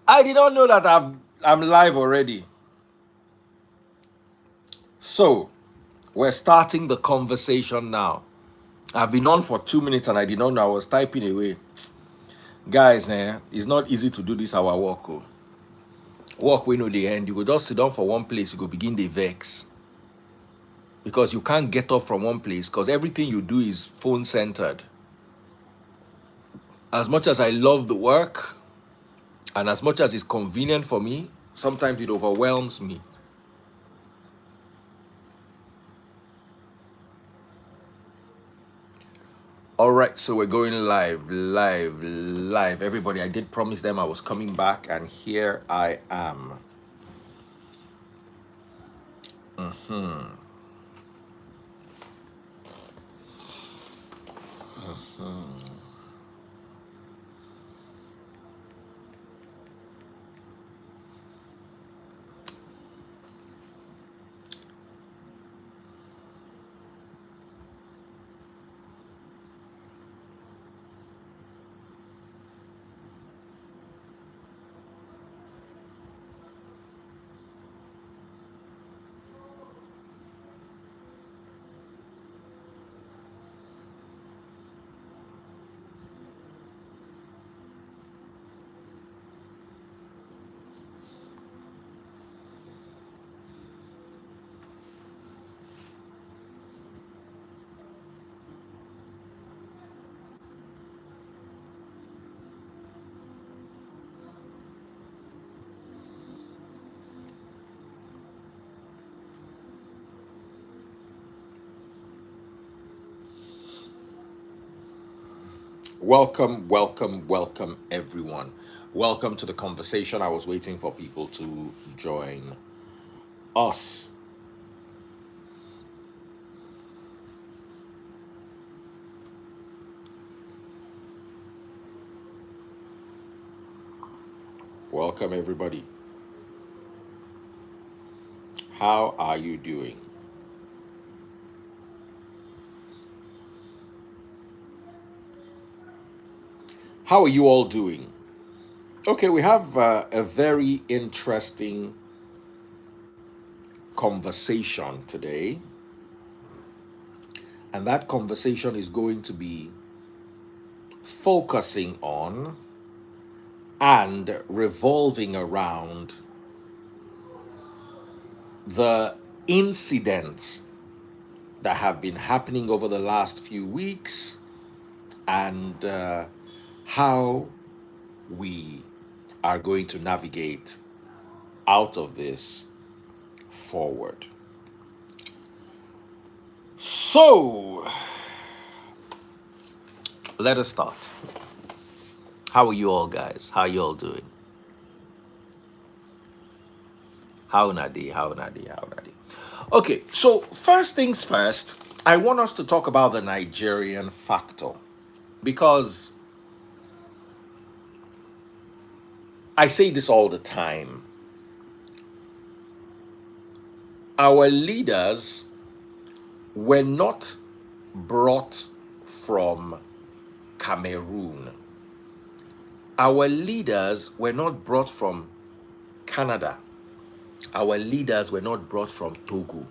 I did not know that I'm live already. So, we're starting the conversation now. I've been on for 2 minutes and I did not know I was typing away. Guys, it's not easy to do this our work. Oh. Work we know the end. You go just sit down for one place, you go begin the vex. Because you can't get up from one place because everything you do is phone centered. As much as I love the work and as much as it's convenient for me, sometimes it overwhelms me. All right, so we're going live. Everybody, I did promise them I was coming back, and here I am. Welcome, everyone. Welcome to the conversation. I was waiting for people to join us. Welcome, everybody. How are you doing? How are you all doing? Okay, we have a very interesting conversation today. And that conversation is going to be focusing on and revolving around the incidents that have been happening over the last few weeks and how we are going to navigate out of this forward. So, let us start. How are you all, guys? How are you all doing? How Nadi? Okay, so first things first, I want us to talk about the Nigerian factor because I say this all the time. Our leaders were not brought from Cameroon. Our leaders were not brought from Canada. Our leaders were not brought from Togo.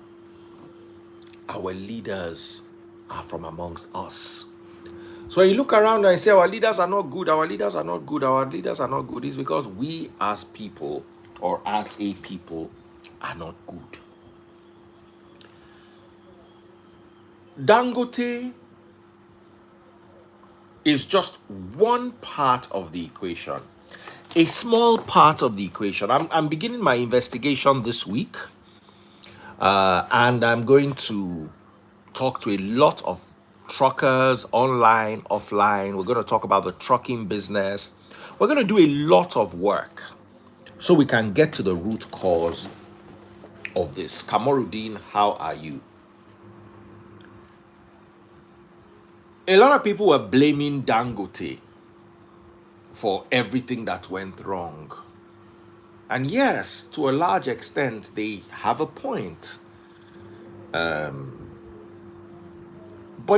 Our leaders are from amongst us. So when you look around and say our leaders are not good, our leaders are not good, our leaders are not good, it's because we as people or as a people are not good. Dangote is just one part of the equation, a small part of the equation. I'm beginning my investigation this week, and I'm going to talk to a lot of truckers online, offline. We're going to talk about the trucking business. We're going to do a lot of work so we can get to the root cause of this. Kamaruddin, how are you? A lot of people were blaming Dangote for everything that went wrong. And yes, to a large extent, they have a point. But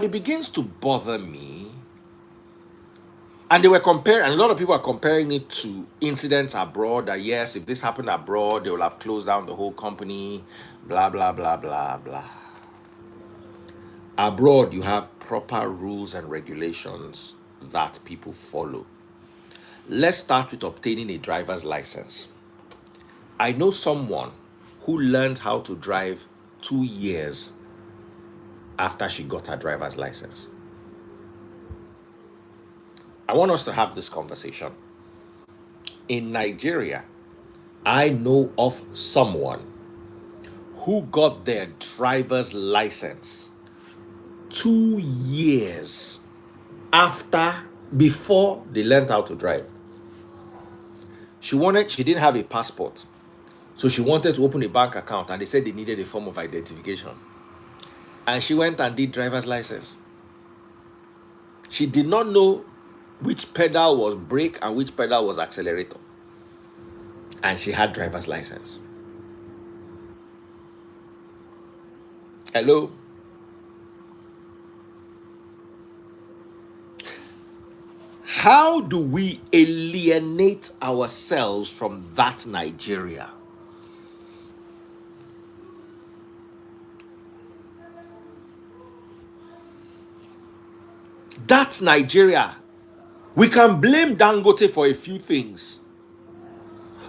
it begins to bother me. And they were comparing, and a lot of people are comparing it to incidents abroad, that yes, if this happened abroad, they will have closed down the whole company, blah, blah, blah, blah, blah. Abroad, you have proper rules and regulations that people follow. Let's start with obtaining a driver's license. I know someone who learned how to drive 2 years after she got her driver's license. I want us to have this conversation. In Nigeria, I know of someone who got their driver's license 2 years before they learned how to drive. She didn't have a passport. So she wanted to open a bank account, and they said they needed a form of identification. And she went and did driver's license. She did not know which pedal was brake and which pedal was accelerator. And she had driver's license. Hello? How do we alienate ourselves from that Nigeria? That's Nigeria. We can blame Dangote for a few things.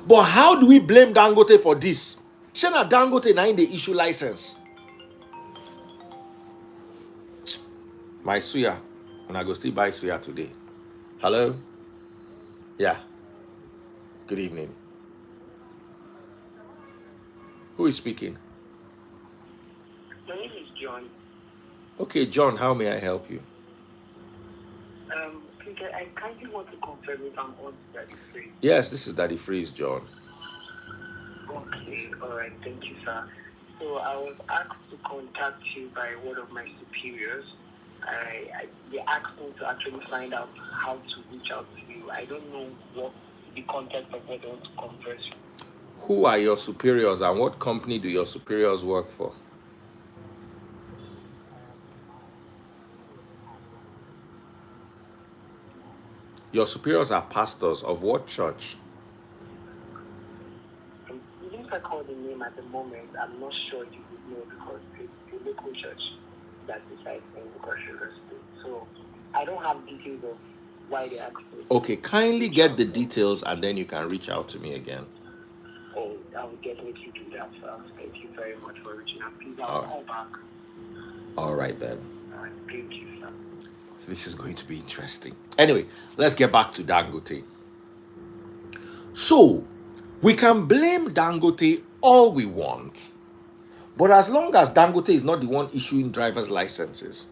But how do we blame Dangote for this? Shana Dangote na in the issue license. My suya. And I go still buy suya today. Hello? Yeah. Good evening. Who is speaking? My name is John. Okay, John, how may I help you? Please, I kindly want to confirm if I'm on Daddy Free. Yes, this is Daddy Freeze, John. Okay, all right, thank you, sir. So I was asked to contact you by one of my superiors. They asked me to actually find out how to reach out to you. I don't know what the context of what I want to converse with. Who are your superiors and what company do your superiors work for? Your superiors are pastors of what church? Even if I call the name at the moment, I'm not sure you would know because it's a local church that decides in the University. So I don't have details of why they asked me. Okay, kindly get the details and then you can reach out to me again. Oh, I will definitely do that, sir. Thank you very much for reaching out. Please, I'll call back. All right, then. All right, thank you, sir. This is going to be interesting. Anyway, let's get back to Dangote. So, we can blame Dangote all we want, but as long as Dangote is not the one issuing driver's licenses,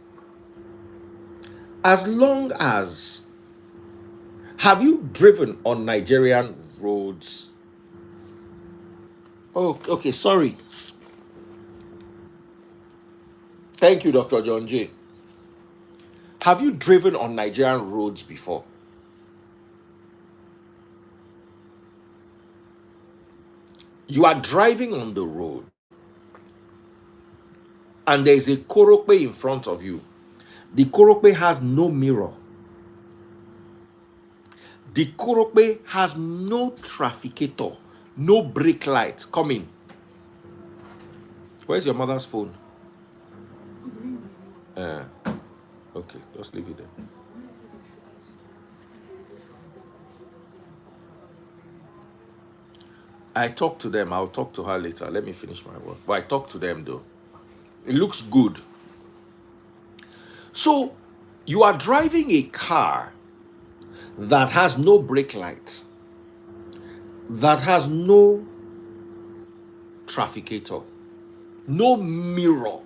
as long as... Have you driven on Nigerian roads? Oh, okay, sorry. Thank you, Dr. John J. Have you driven on Nigerian roads before? You are driving on the road. and there is a korope in front of you. The korope has no mirror. The korope has no trafficator, no brake light coming. Where's your mother's phone? Okay, just leave it there. I talked to them. I'll talk to her later. Let me finish my work. But I talked to them though. It looks good. So you are driving a car that has no brake light, that has no trafficator, no mirror,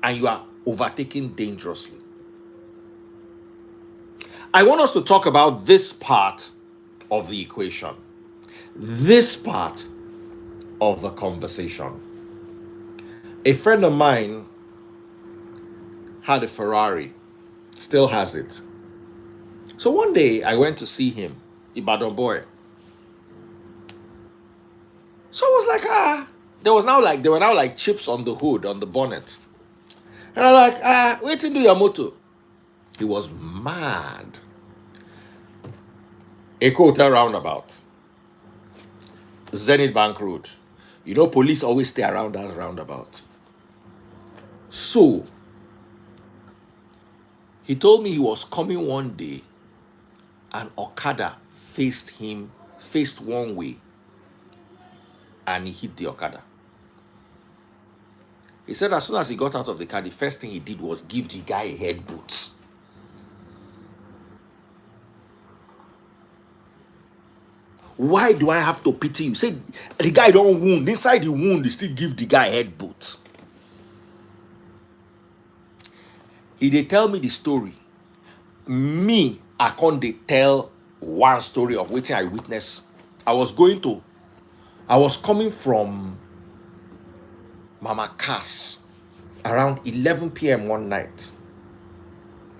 and you are overtaking dangerously. I want us to talk about this part of the equation, this part of the conversation. A friend of mine had a Ferrari, still has it. So one day I went to see him, Ibadan boy. So I was like, there were now like chips on the hood, on the bonnet. And I was like, wait till do your motor. He was mad. Eco Hotel roundabout, Zenith Bank Road. You know, police always stay around that roundabout. So he told me he was coming one day, and Okada faced one way, and he hit the Okada. He said as soon as he got out of the car, the first thing he did was give the guy a head boot. Why do I have to pity you? Say the guy don't wound. Inside the wound, they still give the guy head boot. He dey tell me the story. Me, I can't dey tell one story of wetin I witnessed. I was coming from Mama Cass around 11 p.m. one night.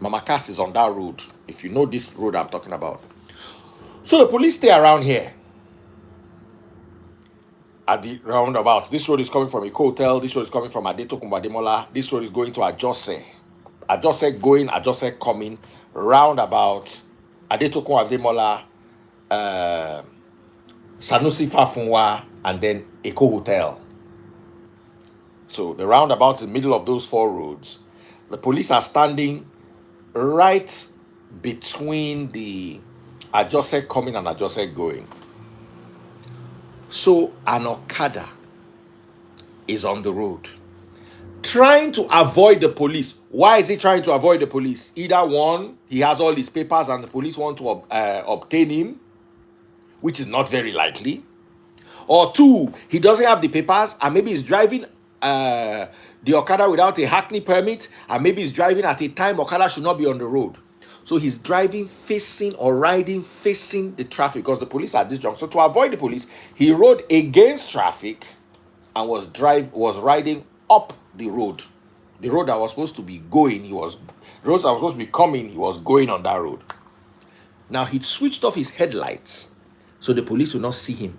Mama Cass is on that road. If you know this road I'm talking about. So the police stay around here at the roundabout. This road is coming from Eco Hotel. This road is coming from Adetokunbo Ademola. This road is going to Ajose. Ajose going, Ajose coming. Roundabout, Adetokunbo Ademola, Sanusi Fafunwa, and then Eco Hotel. So the roundabout is in the middle of those four roads. The police are standing right between the Ajose coming and Ajose going. So an Okada is on the road, trying to avoid the police. Why is he trying to avoid the police? Either one, he has all his papers and the police want to obtain him, which is not very likely. Or two, he doesn't have the papers and maybe he's driving the Okada without a Hackney permit, and maybe he's driving at a time Okada should not be on the road. So he's driving facing or riding facing the traffic because the police are at this junction. So to avoid the police, he rode against traffic and was riding up the road. The road that was supposed to be going, the roads that was supposed to be coming, he was going on that road. Now he'd switched off his headlights so the police would not see him.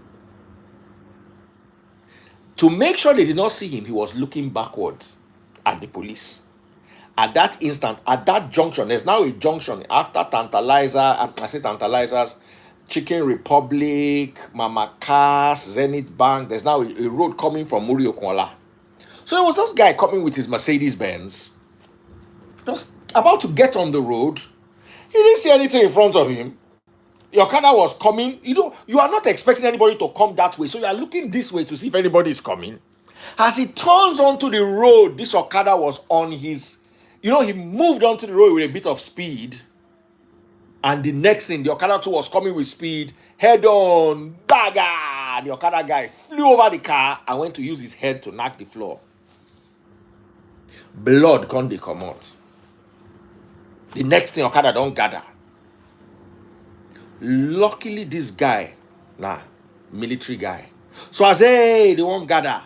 To make sure they did not see him, he was looking backwards at the police. At that instant, at that junction, there's now a junction after Tantalizer, I say Tantalizers, Chicken Republic, Mama Cass, Zenith Bank. There's now a road coming from Muri Okunla. So there was this guy coming with his Mercedes Benz, just about to get on the road. He didn't see anything in front of him. Your car was coming. You are not expecting anybody to come that way. So you are looking this way to see if anybody is coming. As he turns onto the road, this Okada was on his, he moved onto the road with a bit of speed. And the next thing, the Okada too was coming with speed, head on, baga. The Okada guy flew over the car and went to use his head to knock the floor. Blood come out. The next thing, Okada don't gather. Luckily, this guy, military guy. So as they won't gather.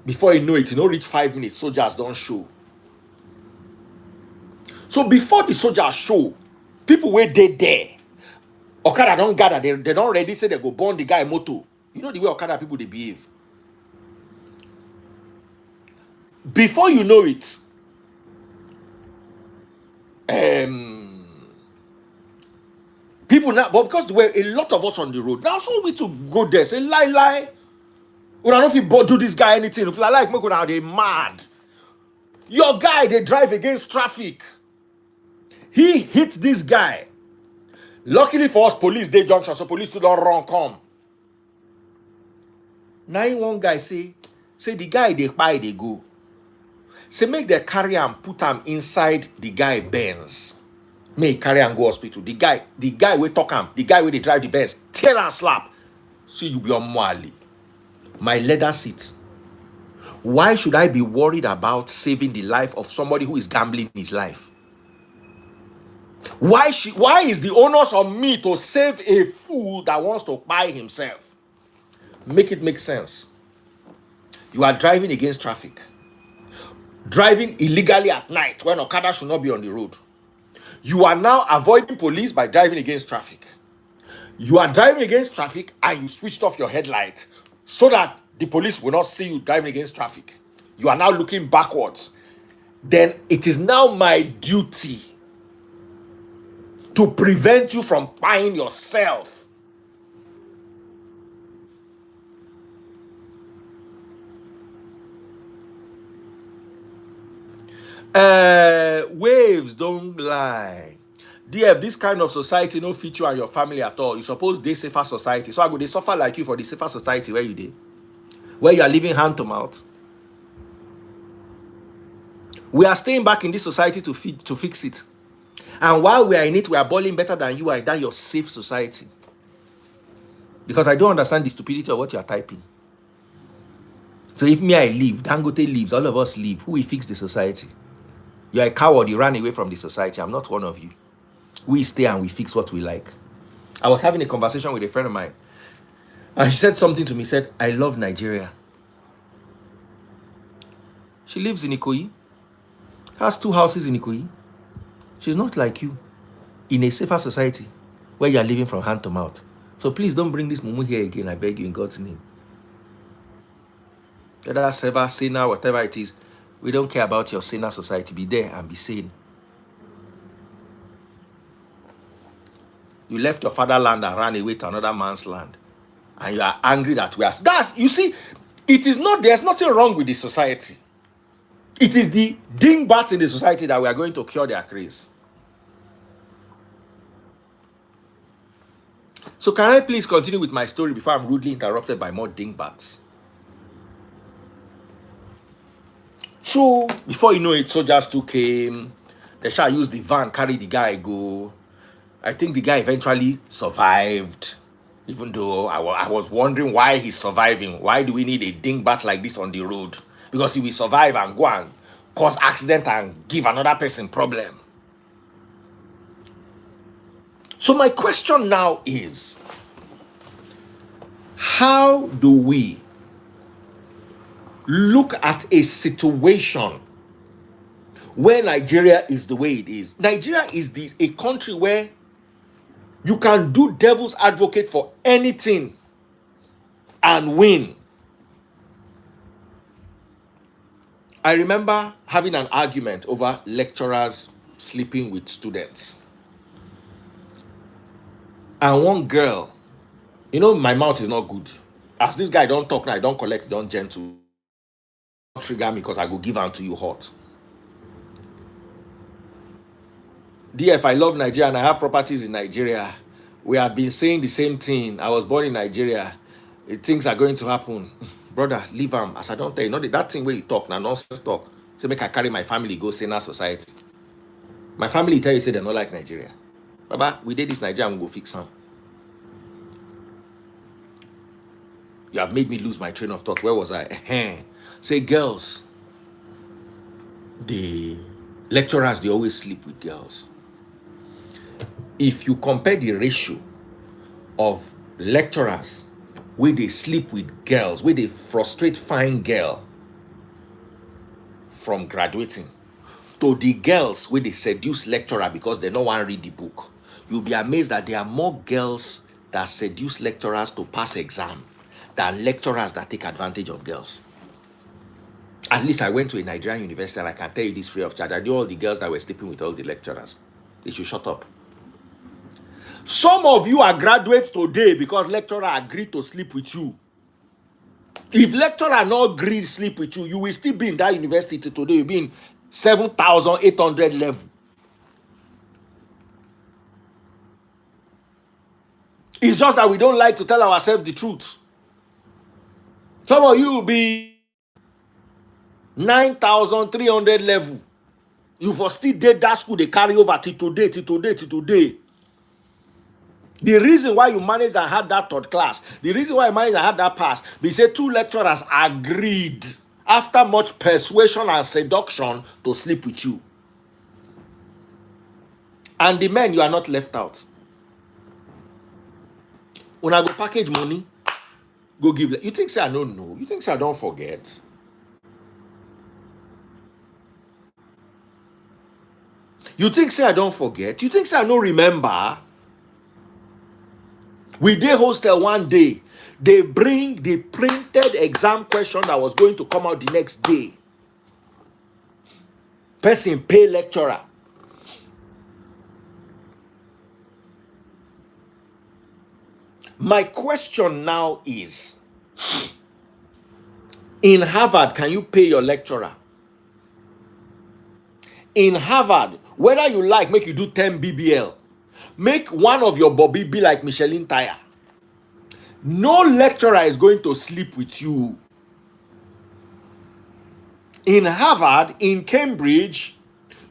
Before you know it, reach 5 minutes, soldiers don't show. So before the soldiers show, people wait there. Okada don't gather. They don't ready say they go burn the guy moto. You know the way Okada people they behave. Before you know it, people now, but because there were a lot of us on the road, now so we to go there, say lie. We don't know if you do this guy anything. If I like, make now they mad. Your guy, they drive against traffic. He hit this guy. Luckily for us, police they junction, so police still don't run come. Now one guy say the guy they buy they go. Say make the carry and put him inside the guy Benz. Make carry and go hospital. The guy we talk him, the guy where they drive the Benz, tear and slap. See you be on Mwali. My leather seat. Why should I be worried about saving the life of somebody who is gambling his life? Why is the onus on me to save a fool that wants to buy himself? Make it make sense. You are driving against traffic. Driving illegally at night when Okada should not be on the road. You are now avoiding police by driving against traffic. You are driving against traffic and you switched off your headlight so that the police will not see you driving against traffic. You are now looking backwards. Then it is now my duty to prevent you from buying yourself. Waves don't lie. DF, this kind of society no fit you and your family at all. You suppose they safer society. So I go they suffer like you for the safer society where you did, where you are living hand to mouth. We are staying back in this society to fix it. And while we are in it, we are balling better than you are in that your safe society. Because I don't understand the stupidity of what you are typing. So if me I leave, Dangote leaves, all of us leave, who will fix the society? You are a coward, you ran away from the society. I'm not one of you. We stay and we fix what we like. I was having a conversation with a friend of mine, and she said something to me, said, I love Nigeria. She lives in Ikoyi, has 2 houses in Ikoyi. She's not like you, in a safer society, where you are living from hand to mouth. So please don't bring this mumu here again, I beg you, in God's name. Whether Seva, Sena, whatever it is, we don't care about your Sena society. Be there and be sane. You left your fatherland and ran away to another man's land. And you are angry that we are... you see, it is not... There's nothing wrong with the society. It is the dingbats in the society that we are going to cure their craze. So can I please continue with my story before I'm rudely interrupted by more dingbats? So, before you know it, soldiers too came. They shall use the van, carry the guy, go. I think the guy eventually survived. Even though I was wondering why he's surviving. Why do we need a dingbat like this on the road? Because he will survive and go and cause accident and give another person problem. So my question now is, how do we look at a situation where Nigeria is the way it is? Nigeria is a country where you can do devil's advocate for anything and win. I remember having an argument over lecturers sleeping with students. And one girl, you know, my mouth is not good. As this guy don't talk now, I don't collect, don't gentle. Don't trigger me because I go give unto you hot. DF, I love Nigeria and I have properties in Nigeria. We have been saying the same thing. I was born in Nigeria. Things are going to happen. Brother, leave them. As I don't tell you, not that thing where you talk now, nonsense talk. Say make I carry my family, go Sena society. My family tell you, say they don't like Nigeria. Baba, we did this Nigeria, we go fix them. You have made me lose my train of thought. Where was I? Say girls. The lecturers, they always sleep with girls. If you compare the ratio of lecturers where they sleep with girls, where they frustrate fine girl from graduating, to the girls where they seduce lecturer because they don't want to read the book, you'll be amazed that there are more girls that seduce lecturers to pass exam than lecturers that take advantage of girls. At least I went to a Nigerian university and I can tell you this free of charge. I knew all the girls that were sleeping with all the lecturers. They should shut up. Some of you are graduates today because lecturer agreed to sleep with you. If lecturer not agreed to sleep with you, you will still be in that university today. You'll be in 7,800 level. It's just that we don't like to tell ourselves the truth. Some of you will be 9,300 level. You for still date that school they carry over till today. The reason why you managed and had that third class, the reason why you managed and had that pass, they say 2 lecturers agreed after much persuasion and seduction to sleep with you. And the men, you are not left out. When I go package money, go give. You think say I don't know? You think say I don't forget? You think say I don't forget? You think say I don't remember? We did hostel one day. They bring the printed exam question that was going to come out the next day. Person pay lecturer. My question now is, in Harvard, can you pay your lecturer? In Harvard, whether you like, make you do 10 BBL. Make one of your Bobby be like Michelin tire. No lecturer is going to sleep with you. In Harvard, in Cambridge,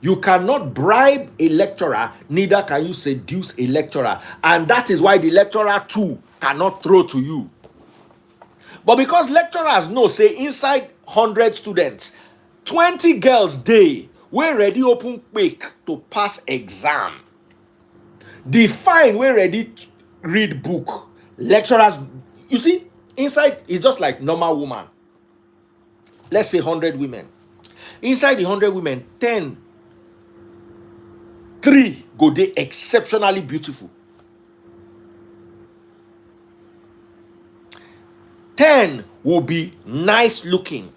you cannot bribe a lecturer, neither can you seduce a lecturer. And that is why the lecturer too cannot throw to you. But because lecturers know, say inside 100 students, 20 girls they were ready open quick to pass exam. The fine we ready read book. Lecturers, you see, inside is just like normal woman. Let's say 100 women. Inside the 100 women, 3 go dey exceptionally beautiful. 10 will be nice looking,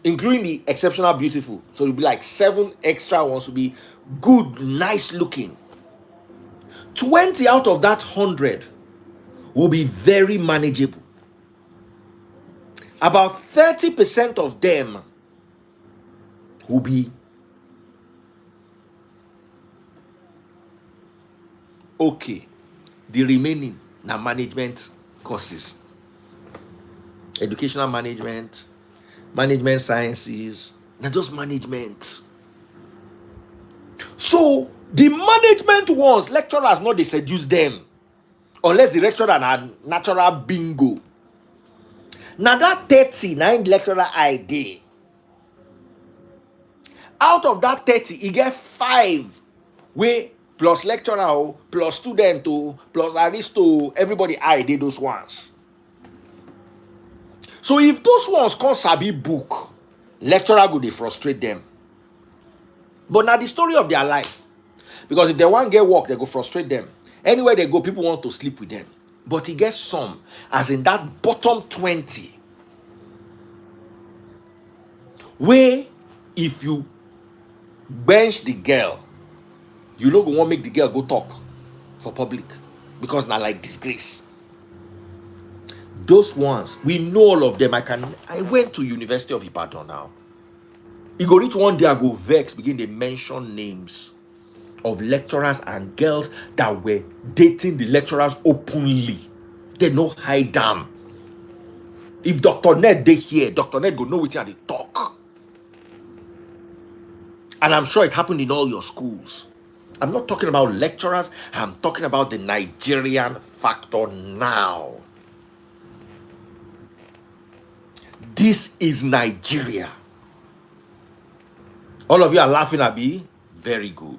including the exceptional beautiful. So it'll be like 7 extra ones will be good, nice looking. 20 out of that 100 will be very manageable. About 30% of them will be okay. The remaining na management courses, educational management, management sciences, not just management. So the management ones, lecturers not they seduce them unless the lecturer na natural bingo. Now that 30 9 lecturer ID. Out of that 30, he get 5 way plus lecturer plus student plus aristo, everybody ID those ones. So if those ones come sabi book, lecturer go dey frustrate them. But now the story of their life, because if they want get work, they go frustrate them. Anywhere they go, people want to sleep with them. But he gets some, as in that bottom 20, where if you bench the girl, you no go want make the girl go talk for public because now like disgrace. Those ones, we know all of them. I went to University of Ibadan now. You go reach one day, I go vex, begin to mention names of lecturers and girls that were dating the lecturers openly. They no hide them. If Dr. Ned they here, Dr. Ned go know what they talk. And I'm sure it happened in all your schools. I'm not talking about lecturers. I'm talking about the Nigerian factor now. This is Nigeria. All of you are laughing at me. Very good.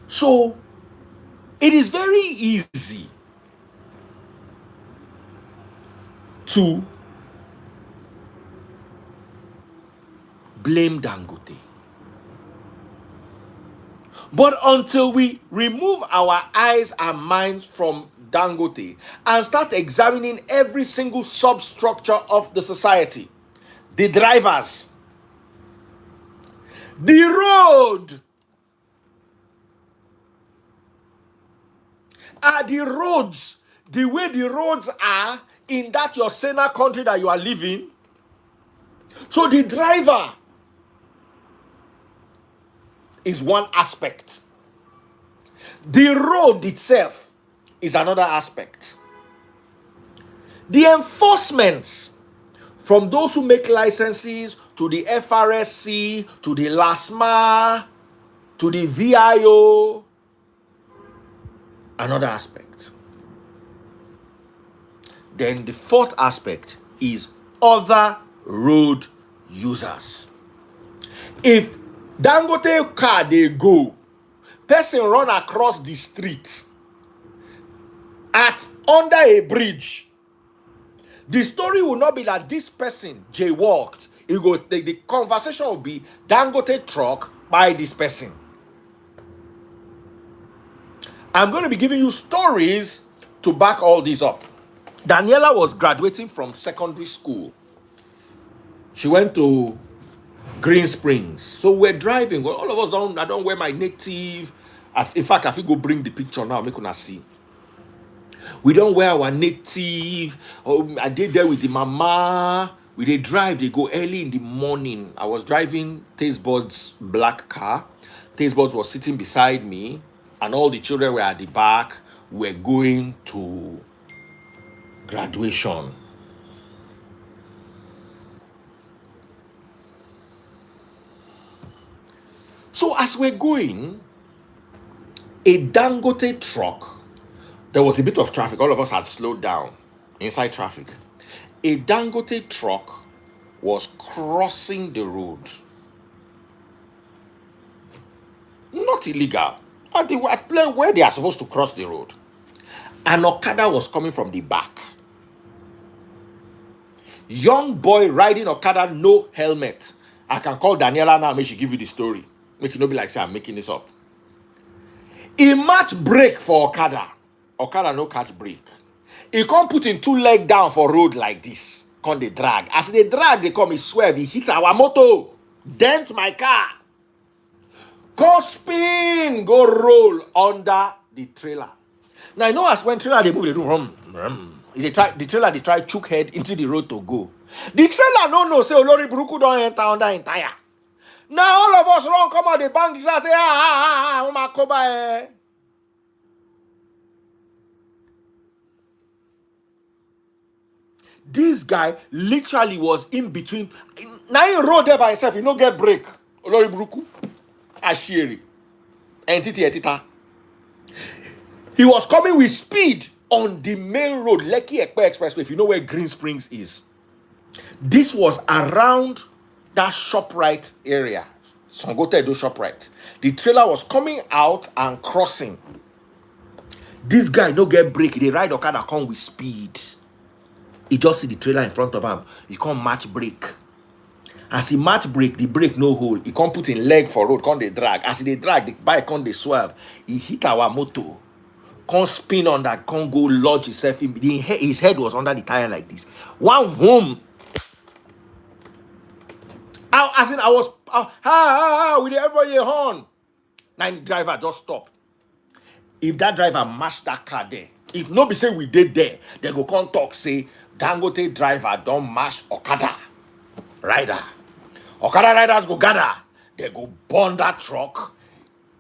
So, it is very easy to blame Dangote. But until we remove our eyes and minds from Dangote and start examining every single substructure of the society, the drivers, the road, are the roads, the way the roads are in that your Sena country that you are living. So the driver is one aspect. The road itself is another aspect. The enforcements, from those who make licenses to the FRSC, to the LASMA, to the VIO, another aspect. Then the fourth aspect is other road users. If Dangote car they go, person run across the street at under a bridge, the story will not be that this person jaywalked. It go the conversation will be Dangote truck by this person. I'm going to be giving you stories to back all this up. Daniela was graduating from secondary school. She went to Green Springs. So we're driving. Well, all of us I don't wear my native. In fact, I think go bring the picture now. Make una see. We don't wear our native. Oh, I did there with the mama. We they drive. They go early in the morning. I was driving Tastebud's black car. Tastebud was sitting beside me, and all the children were at the back. We're going to graduation. So as we're going, a Dangote truck, there was a bit of traffic. All of us had slowed down inside traffic. A Dangote truck was crossing the road. Not illegal. At where they are supposed to cross the road. An Okada was coming from the back. Young boy riding Okada, no helmet. I can call Daniela now, make she give you the story. Make it not be like say I'm making this up. He match brake for Okada. Okada no catch brake. He can't put in two leg down for road like this. Can't they drag? As they drag, they come, he swerve, he hit our motor. Dent my car. Go spin, go roll under the trailer. Now, you know, as when trailer they move, they do rum. The trailer they try chook head into the road to go. The trailer no say Olori Buruku don't enter under entire. Now all of us run, come out, they bang the trailer, say oh my koba. This guy literally was in between. Now he rode there by himself, he no get break. Olori Buruku, Ashiri, Entita. He was coming with speed on the main road, Lekki Ekpe Expressway, if you know where Green Springs is. This was around that ShopRite area. Dangote do ShopRite. The trailer was coming out and crossing. This guy no get break. They ride Okada come with speed. He just see the trailer in front of him. He can't match brake. As he match brake, the brake no hold. He can't put in leg for road, can't they drag. As they drag, the bike can't they swerve. He hit our motor. Can't spin on that, can't go lodge himself in. His head was under the tire like this. One boom. I was with everybody horn. Now the driver just stop. If that driver mashed that car there, if nobody say we did there, they go come talk say Dangote driver don't mash Okada rider. Okada riders go gather. They go burn that truck.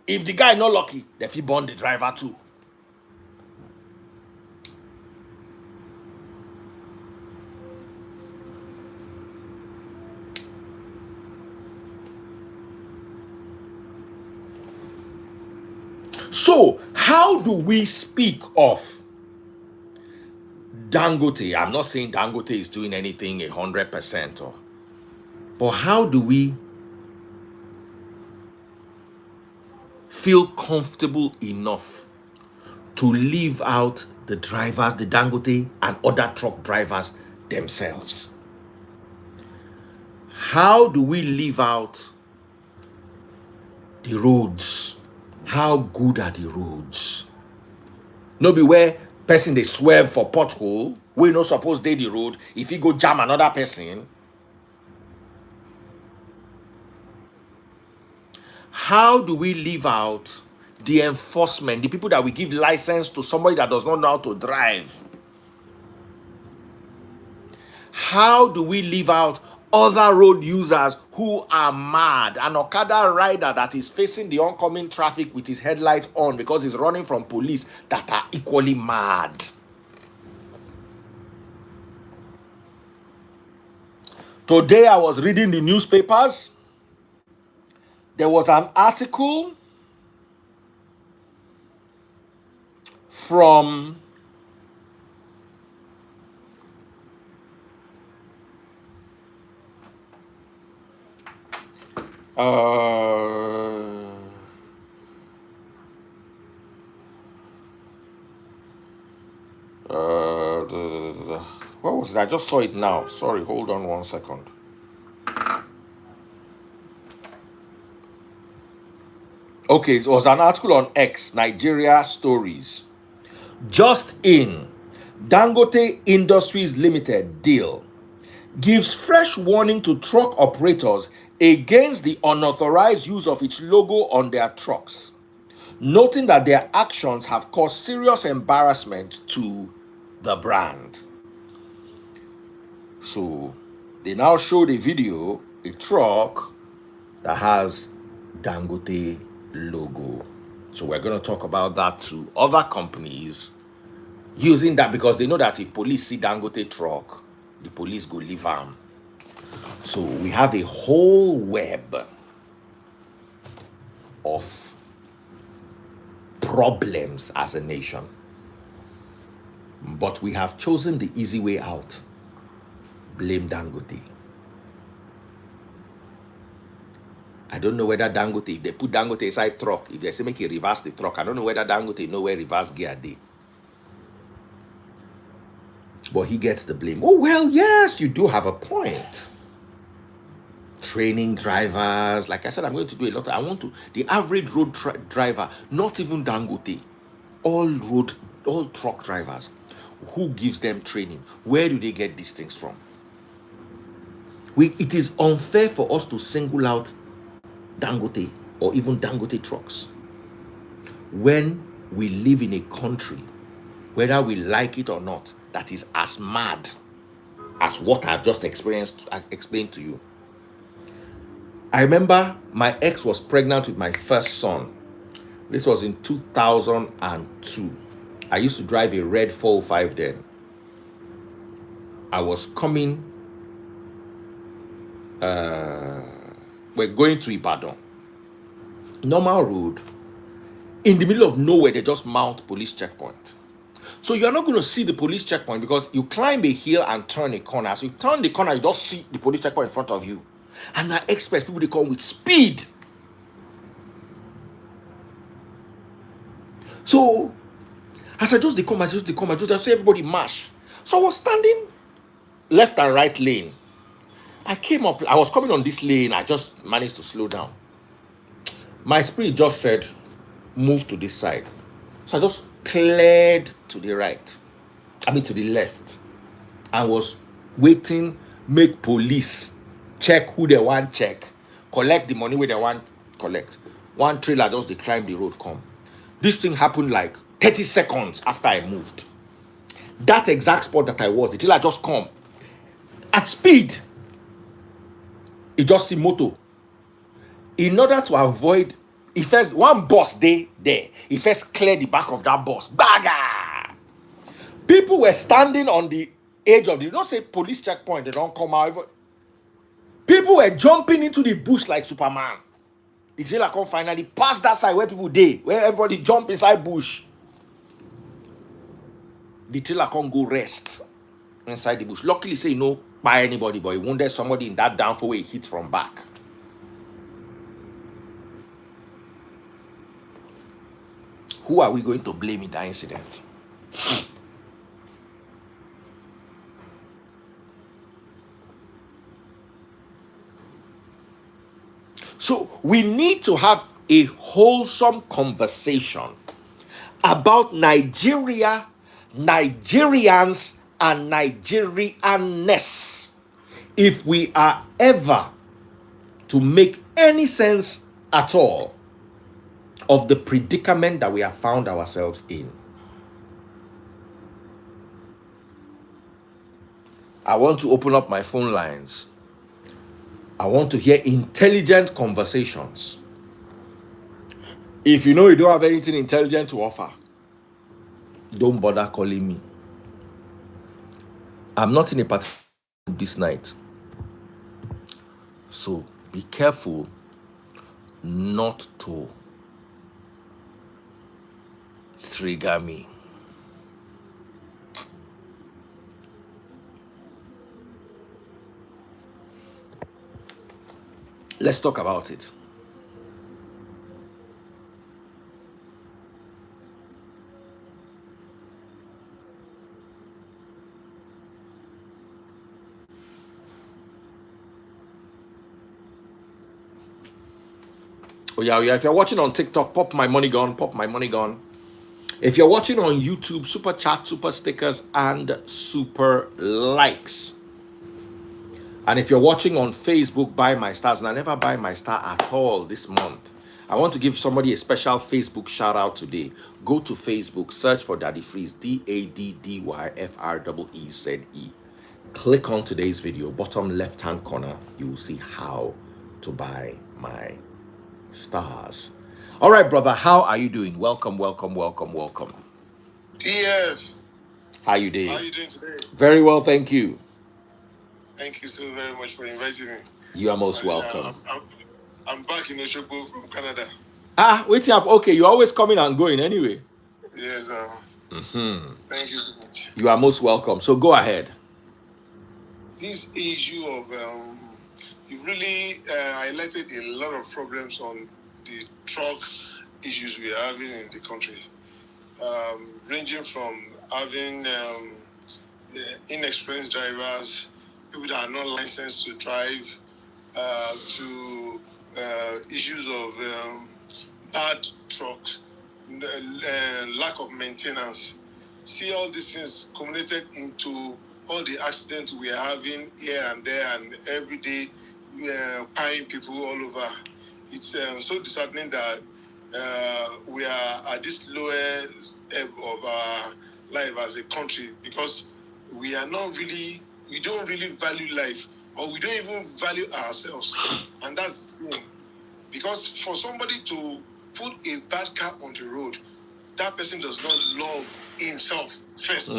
If the guy not lucky, they fit burn the driver too. So, how do we speak of Dangote? I'm not saying Dangote is doing anything 100%, but how do we feel comfortable enough to leave out the drivers, the Dangote and other truck drivers themselves? How do we leave out the roads? how good are the roads? No be where person they swerve for pothole, we no suppose dey the road. If he go jam another person, how do we leave out the enforcement, the people that we give license to somebody that does not know how to drive? How do we leave out other road users who are mad? An Okada rider that is facing the oncoming traffic with his headlight on because he's running from police that are equally mad. Today I was reading the newspapers. There was an article from what was it? I just saw it now. Sorry, hold on 1 second. Okay, it was an article on X, Nigeria Stories. Just in, Dangote Industries Limited deal gives fresh warning to truck operators against the unauthorized use of its logo on their trucks, noting that their actions have caused serious embarrassment to the brand. So they now showed a video, a truck that has Dangote logo. So we're going to talk about that to other companies using that, because they know that if police see Dangote truck, the police go leave them. So we have a whole web of problems as a nation, but we have chosen the easy way out. Blame Dangote. I don't know whether Dangote, if they put Dangote inside truck, if they say make it reverse the truck, I don't know whether Dangote know where reverse gear dey. But he gets the blame. Oh, well, yes, you do have a point. Training drivers, like I said, I'm going to do a lot. I want to, the average road driver, not even Dangote, all truck drivers, who gives them training? Where do they get these things from? It is unfair for us to single out Dangote or even Dangote trucks when we live in a country, whether we like it or not, that is as mad as what I've just explained to you. I remember my ex was pregnant with my first son. This was in 2002. I used to drive a red 405 then. I was coming, we're going to Ibadan. Normal road. In the middle of nowhere, they just mount police checkpoint. So you're not going to see the police checkpoint because you climb a hill and turn a corner. As you turn the corner, you don't see the police checkpoint in front of you. And I expect people to come with speed. So as I just come, I just see everybody march. So I was standing left and right lane. I came up, I was coming on this lane. I just managed to slow down. My spirit just said, move to this side. So I just cleared to the right. To the left. I was waiting, make police check who they want check, collect the money where they want collect. One trailer just they climb the road come. This thing happened like 30 seconds after I moved. That exact spot that I was, the trailer just come at speed. It just see moto. In order to avoid, if first one bus there, he first cleared the back of that bus. Baga! People were standing on the edge of the, don't say police checkpoint, they don't come out. People were jumping into the bush like Superman. The jailer come finally pass that side where people dey, where everybody jump inside bush. The trailer can't go rest inside the bush. Luckily, say no by anybody, but he wounded somebody in that downfall where he hit from back. Who are we going to blame in that incident? So we need to have a wholesome conversation about Nigeria, Nigerians, and Nigerianness. If we are ever to make any sense at all of the predicament that we have found ourselves in. I want to open up my phone lines. I want to hear intelligent conversations. If you know you don't have anything intelligent to offer, don't bother calling me. I'm not in a particular mood this night. So be careful not to trigger me. Let's talk about it. Oh yeah, if you're watching on TikTok, pop my money gun, pop my money gun. If you're watching on YouTube, super chat, super stickers, and super likes. And if you're watching on Facebook, buy my stars. And I never buy my star at all this month. I want to give somebody a special Facebook shout out today. Go to Facebook, search for Daddy Freeze, DADDYFREEZE. Click on today's video, bottom left hand corner. You will see how to buy my stars. All right, brother, how are you doing? Welcome, welcome, welcome, welcome. TF. How you doing? How are you doing today? Very well, thank you. Thank you so very much for inviting me. You are most welcome. I'm back in Oshobo from Canada. Wait up. Okay, you're always coming and going anyway. Yes. Thank you so much. You are most welcome. So go ahead. This issue of you've really highlighted a lot of problems on the truck issues we are having in the country, ranging from having inexperienced drivers, people that are not licensed to drive, to issues of bad trucks, lack of maintenance. See all these things culminated into all the accidents we are having here and there, and every day piling people all over. It's so disheartening that we are at this lowest ebb of our life as a country, because we don't really value life, or we don't even value ourselves. And that's the thing. Because for somebody to put a bad car on the road, that person does not love himself first,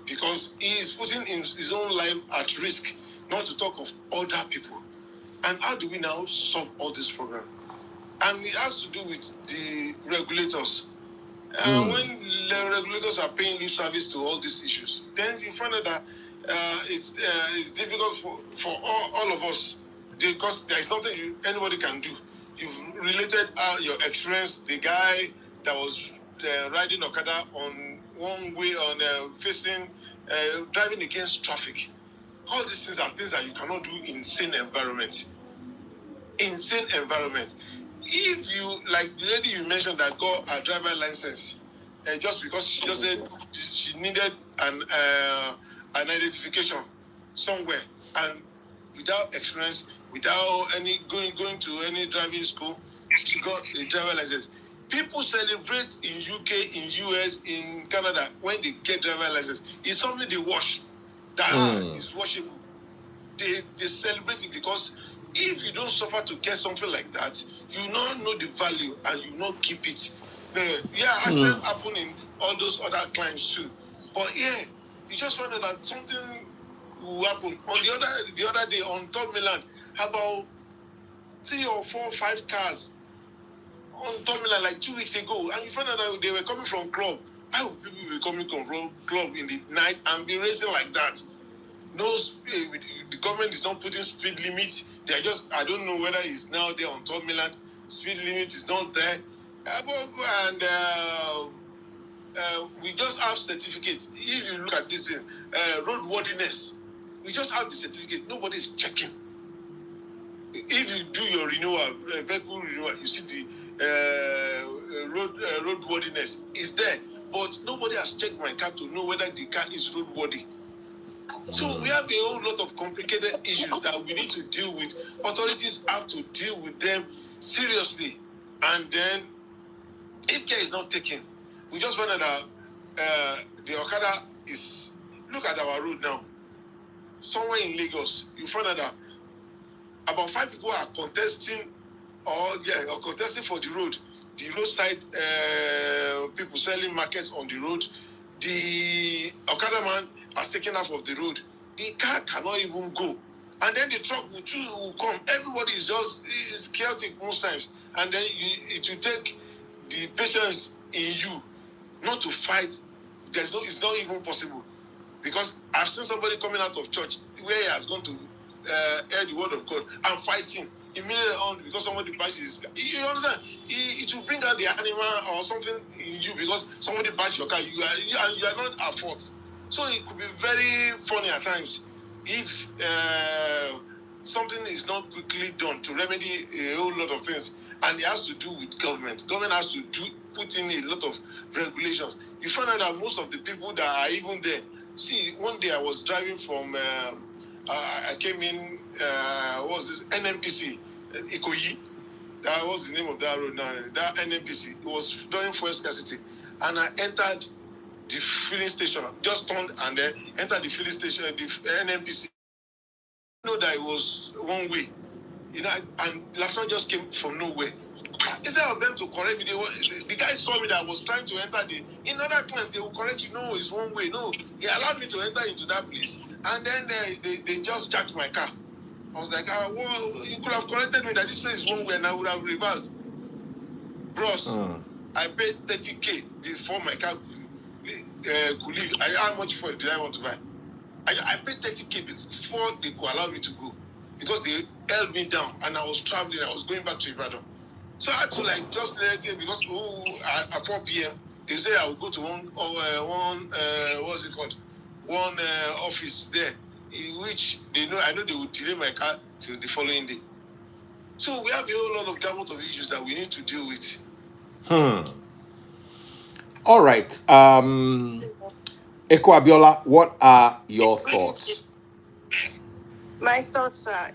because he is putting his own life at risk, not to talk of other people. And how do we now solve all this problem? And it has to do with the regulators. When the regulators are paying lip service to all these issues, then you find out that it's difficult for all of us, because there is nothing anybody can do. You've related your experience, the guy that was riding Okada on one way, on facing, driving against traffic. All these things are things that you cannot do in sane environment. If you, like the lady you mentioned that got a driver license, just because she just said she needed an identification somewhere, and without experience, without any going to any driving school, she got a driver license. People celebrate in UK, in US, in Canada when they get driver license. It's something they watch that is washable. They celebrate it, because if you don't suffer to get something like that, you don't know the value and you not keep it. Accidents happen in all those other climes too. But yeah, you just find out that something will happen. On the other day on Third Milan, about 3 or 4 or 5 cars on Third Milan like 2 weeks ago, and you find out that they were coming from club. Why would people be coming from club in the night and be racing like that? No, the government is not putting speed limit. They are just, I don't know whether it's now there on Third Milan. Speed limit is not there. We just have certificates. If you look at this roadworthiness, we just have the certificate. Nobody is checking. If you do your renewal, vehicle renewal, you see roadworthiness is there, but nobody has checked my car to know whether the car is roadworthy. So we have a whole lot of complicated issues that we need to deal with. Authorities have to deal with them seriously. And then, if care is not taken, we just find out that the Okada is... Look at our road now. Somewhere in Lagos, you find out that about 5 people are contesting for the road. The roadside people selling markets on the road. The Okada man has taken off of the road. The car cannot even go. And then the truck will come. Everybody is chaotic most times. And then it will take the patience in you not to fight. It's not even possible. Because I've seen somebody coming out of church where he has gone to hear the word of God and fighting immediately on because somebody bashes. You understand? It will bring out the animal or something in you because somebody bashes your car. You are not at fault. So it could be very funny at times if something is not quickly done to remedy a whole lot of things, and it has to do with government. Government has to put in a lot of regulations. You find out that most of the people that are even there. See, one day I was driving from, I came in, what was this, NNPC, Ikoyi. That was the name of that road now, that NNPC. It was during fuel scarcity. And I entered the filling station, just turned and then entered the filling station, the NNPC. I know that it was one way, and last one just came from nowhere. Instead of them to correct me, the guy saw me that I was trying to enter in other points, they will correct you. No, it's one way. No, he allowed me to enter into that place. And then they just jacked my car. I was like, well, you could have corrected me that this place is one way and I would have reversed. Bros, I paid 30K before my car could leave. How much for did I want to buy? I paid 30K before they could allow me to go. Because they held me down and I was traveling. I was going back to Ibadan. So I had to just let it because at 4 p.m. they say I will go to one what's it called? One office there, in which I know they will delay my car till the following day. So we have a whole lot of gamut of issues that we need to deal with. All right. Eko Abiola, what are your thoughts? My thoughts are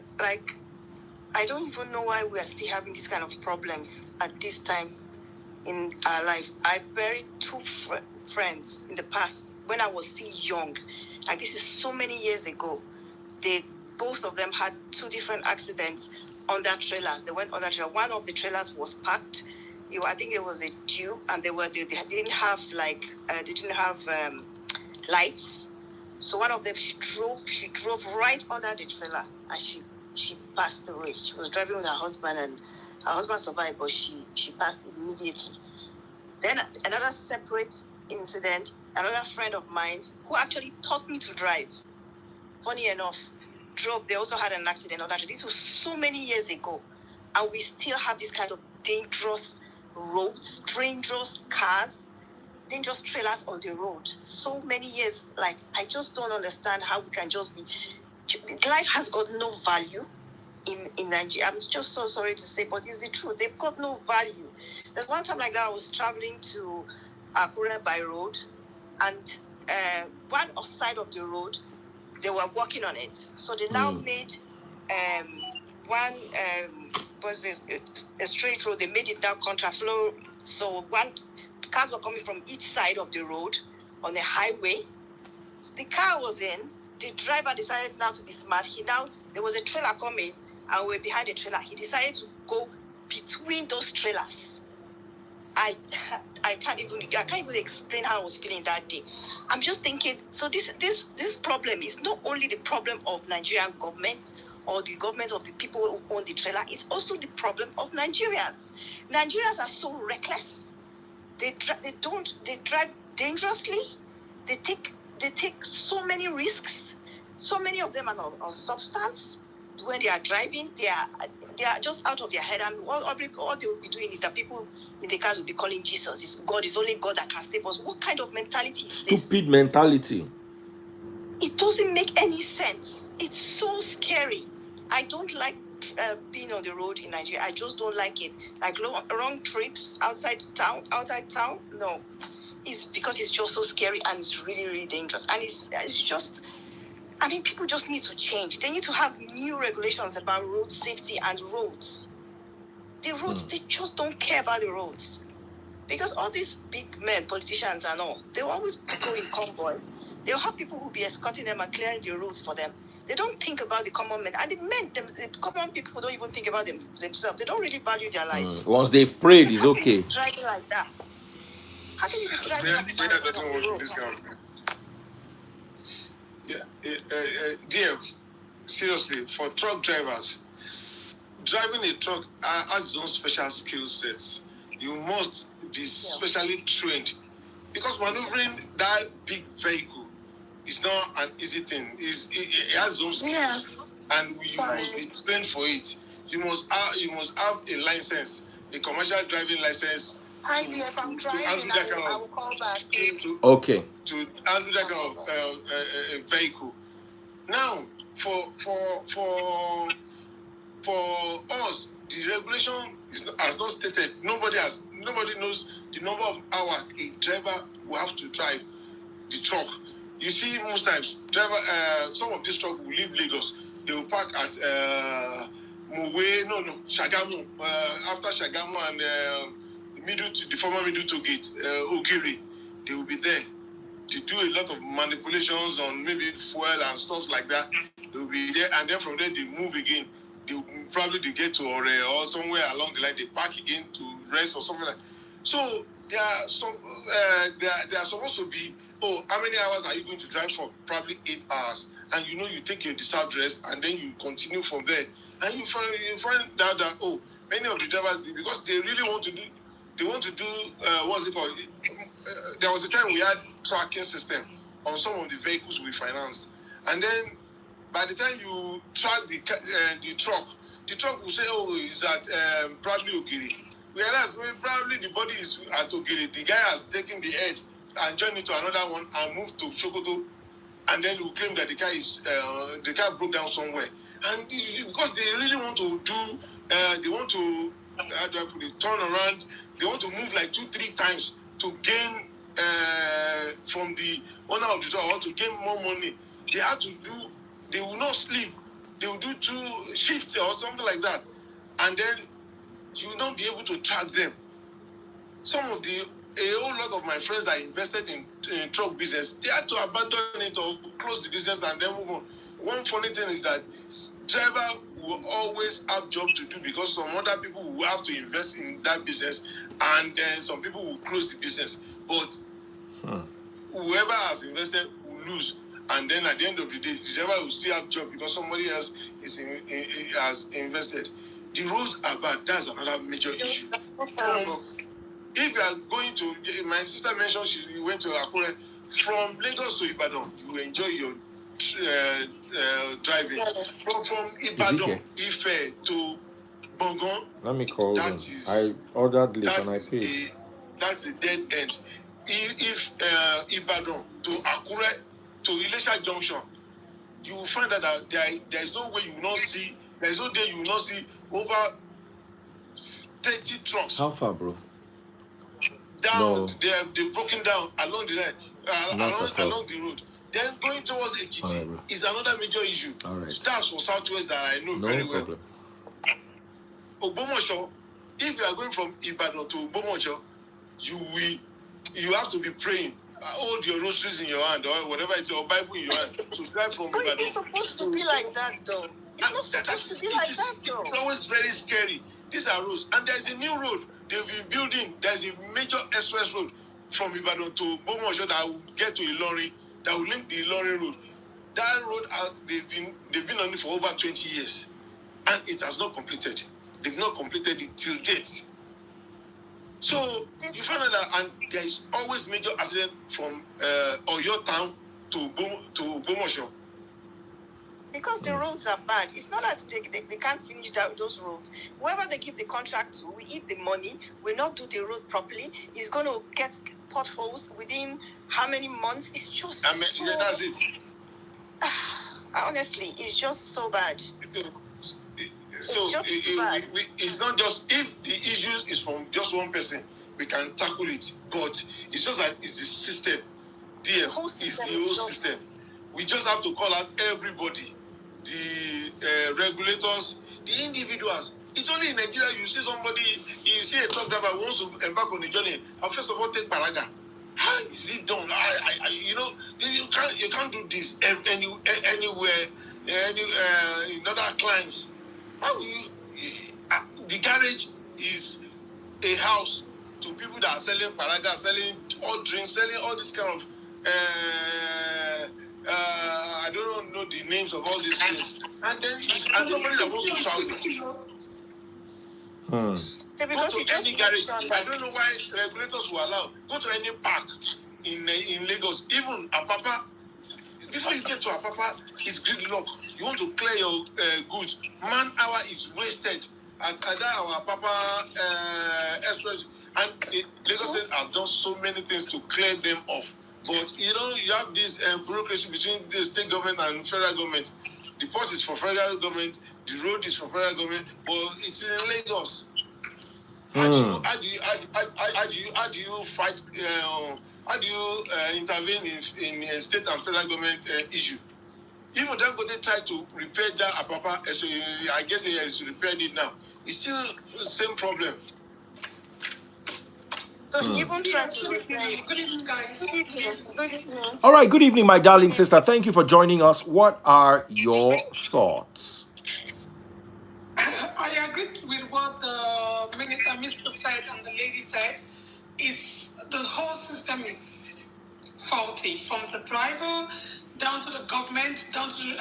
I don't even know why we are still having these kind of problems at this time in our life. I buried two friends in the past when I was still young. This is so many years ago. Both of them had two different accidents on their trailers. They went on that trailer. One of the trailers was parked. I think it was a tube, and they didn't have lights. So one of them, she drove right under the trailer, and she passed away. She was driving with her husband, and her husband survived, but she passed immediately. Then another separate incident, another friend of mine who actually taught me to drive, funny enough, they also had an accident on that. This was so many years ago, and we still have this kind of dangerous roads, dangerous cars, dangerous trailers on the road. So many years, I just don't understand how we can just be... Life has got no value in Nigeria. I'm just so sorry to say, but it's the truth. They've got no value. There's one time like that, I was traveling to Akure by road, and one side of the road, they were working on it. So they now made one a straight road. They made it now contraflow. So cars were coming from each side of the road on a highway. So the car was in. The driver decided now to be smart. There was a trailer coming, and we were behind the trailer. He decided to go between those trailers. I can't even explain how I was feeling that day. I'm just thinking, so this problem is not only the problem of Nigerian government or the government of the people who own the trailer, it's also the problem of Nigerians. Nigerians are so reckless. They drive dangerously. They take so many risks. So many of them are on substance. When they are driving, they are just out of their head, and all they will be doing is that people in the cars will be calling Jesus. God is only God that can save us. What kind of mentality is this? Stupid mentality. It doesn't make any sense. It's so scary. I don't like being on the road in Nigeria. I just don't like it. Like long trips outside town. No, it's because it's just so scary and it's really, really dangerous. And it's just, I mean, people just need to change. They need to have new regulations about road safety and roads. The roads, they just don't care about the roads. Because all these big men, politicians and all, they will always go in convoy. They'll have people who will be escorting them and clearing the roads for them. They don't think about the common men. And the common people don't even think about themselves. They don't really value their lives. Once they've prayed, it's okay. Driving like that. How can you be driving like that? That doesn't work in this country. Yeah, dear, seriously, for truck drivers, driving a truck has its own special skill sets. You must be specially trained, because maneuvering that big vehicle is not an easy thing. It has its own skills, and you must be trained for it. You must have a license, a commercial driving license. Hi, dear, if I'm driving, I will call back. To handle that kind of vehicle. Now, for us, the regulation has not stated. Nobody knows the number of hours a driver will have to drive the truck. You see, most times, some of these trucks will leave Lagos. They will park at Shagamu. After Shagamu and the former middle to gate, Ogiri, they will be there. They do a lot of manipulations on maybe fuel and stuff like that. They will be there, and then from there they move again. They get to Ore or somewhere along the line. They park again to rest or something like that. So there are supposed to be, how many hours are you going to drive for? Probably 8 hours. And you take your deserved rest, and then you continue from there. And you find out that many of the drivers, because they really want to do, what's it called? There was a time we had tracking system on some of the vehicles we financed, and then by the time you track the truck will say, it's at probably Ogiri. Whereas probably the body is at Ogiri. The guy has taken the head and joined it to another one and moved to Sokoto, and then will claim that the car broke down somewhere. And because they really want to do, they want to turn around. They want to move like 2-3 times to gain from the owner of the truck, or to gain more money. They will not sleep. They will do 2 shifts or something like that. And then you will not be able to track them. A whole lot of my friends that invested in truck business, they had to abandon it or close the business and then move on. One funny thing is that driver will always have job to do, because some other people will have to invest in that business, and then some people will close the business. But whoever has invested will lose, and then at the end of the day, the driver will still have job because somebody else has invested. The roads are bad. That's another major issue. If you are going to, my sister mentioned she went to Akure. From Lagos to Ibadan, you enjoy your driving. But from Ibadan, Ife to Bongon, let me call them. I ordered late and I paid. That's a dead end. If Ibadan to Akure to Ilesha Junction, you will find that there is no way you will not see. There is no day you will not see over 30 trucks. How far, bro? Down, they've broken down along the line, along the road. Then going towards Ekiti is another major issue. All right. So that's for Southwest that I know very well. Problem. Ogbomosho, if you are going from Ibadan to Ogbomosho, you have to be praying. Hold your rosaries in your hand, or whatever it's your Bible in your hand, to drive from Ibadan. It's supposed to be like that, though. It's not supposed to be like that, though. It's always very scary. These are roads, and there's a new road they've been building. There's a major express road from Ibadan to Ogbomosho that will get to Ilorin, that will link the Ilorin road. That road, they've been on it for over 20 years, and it has not completed. They've not completed it till date. So you find out that, and there is always major accident from Oyo town to Ogbomosho. Because the roads are bad. It's not that they can't finish those roads. Whoever they give the contract to, we eat the money, will not do the road properly, is going to get potholes within how many months? It's just that's it. Honestly, it's just so bad. So it's not just if the issue is from just one person, we can tackle it. But it's just like it's the system. There is the whole system. We just have to call out everybody, the regulators, the individuals. It's only in Nigeria you see somebody, you see a truck driver who wants to embark on a journey. And first of all, take paraga. How is it done? You can't do this anywhere, in other clients. How will you? The garage is a house to people that are selling paraga, selling all drinks, selling all this kind of. I don't know the names of all these things. And then somebody that wants to travel. Go to any garage. I don't know why regulators will allow. Go to any park in Lagos, even Apapa. Before you get to Apapa, it's gridlock. You want to clear your goods. Man hour is wasted at our Apapa express. And Lagos State have done so many things to clear them off. But you have this bureaucracy between the state government and federal government. The port is for federal government, the road is for federal government, but it's in Lagos. How do you fight? How do you intervene in state and federal government issue? Even Dangote tried to repair that Apapa, so I guess he has repaired it now. It's still the same problem. So even trying to repair it. Good evening, guys. Good evening. All right, good evening, my darling sister. Thank you for joining us. What are your thoughts? I agree with what the minister said and the lady said. Is the whole system is faulty, from the driver down to the government, down to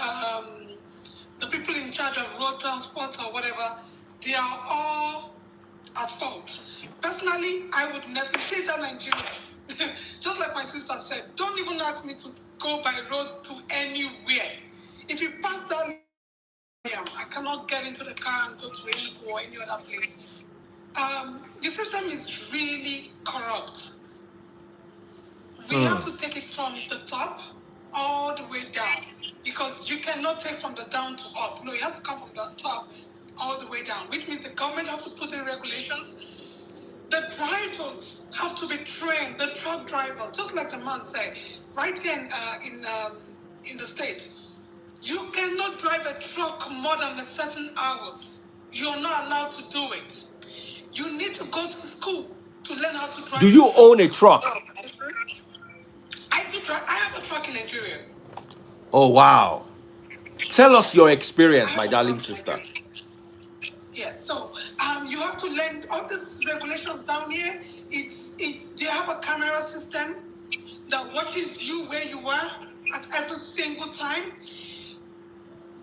the people in charge of road transport or whatever. They are all at fault. Personally, I would never say that Nigeria. Just like my sister said, don't even ask me to go by road to anywhere. If you pass that, I cannot get into the car and go to any other place. The system is really corrupt. We have to take it from the top all the way down, because you cannot take from the down to up. No, it has to come from the top all the way down, which means the government have to put in regulations. The drivers have to be trained, the truck drivers, just like the man said, right here in the States. You cannot drive a truck more than a certain hours. You're not allowed to do it. You need to go to school to learn how to drive. Do you own a truck? I have a truck in Nigeria. Oh, wow. Tell us your experience, my darling sister. Yes, so you have to learn all these regulations down here. They have a camera system that watches you where you are at every single time.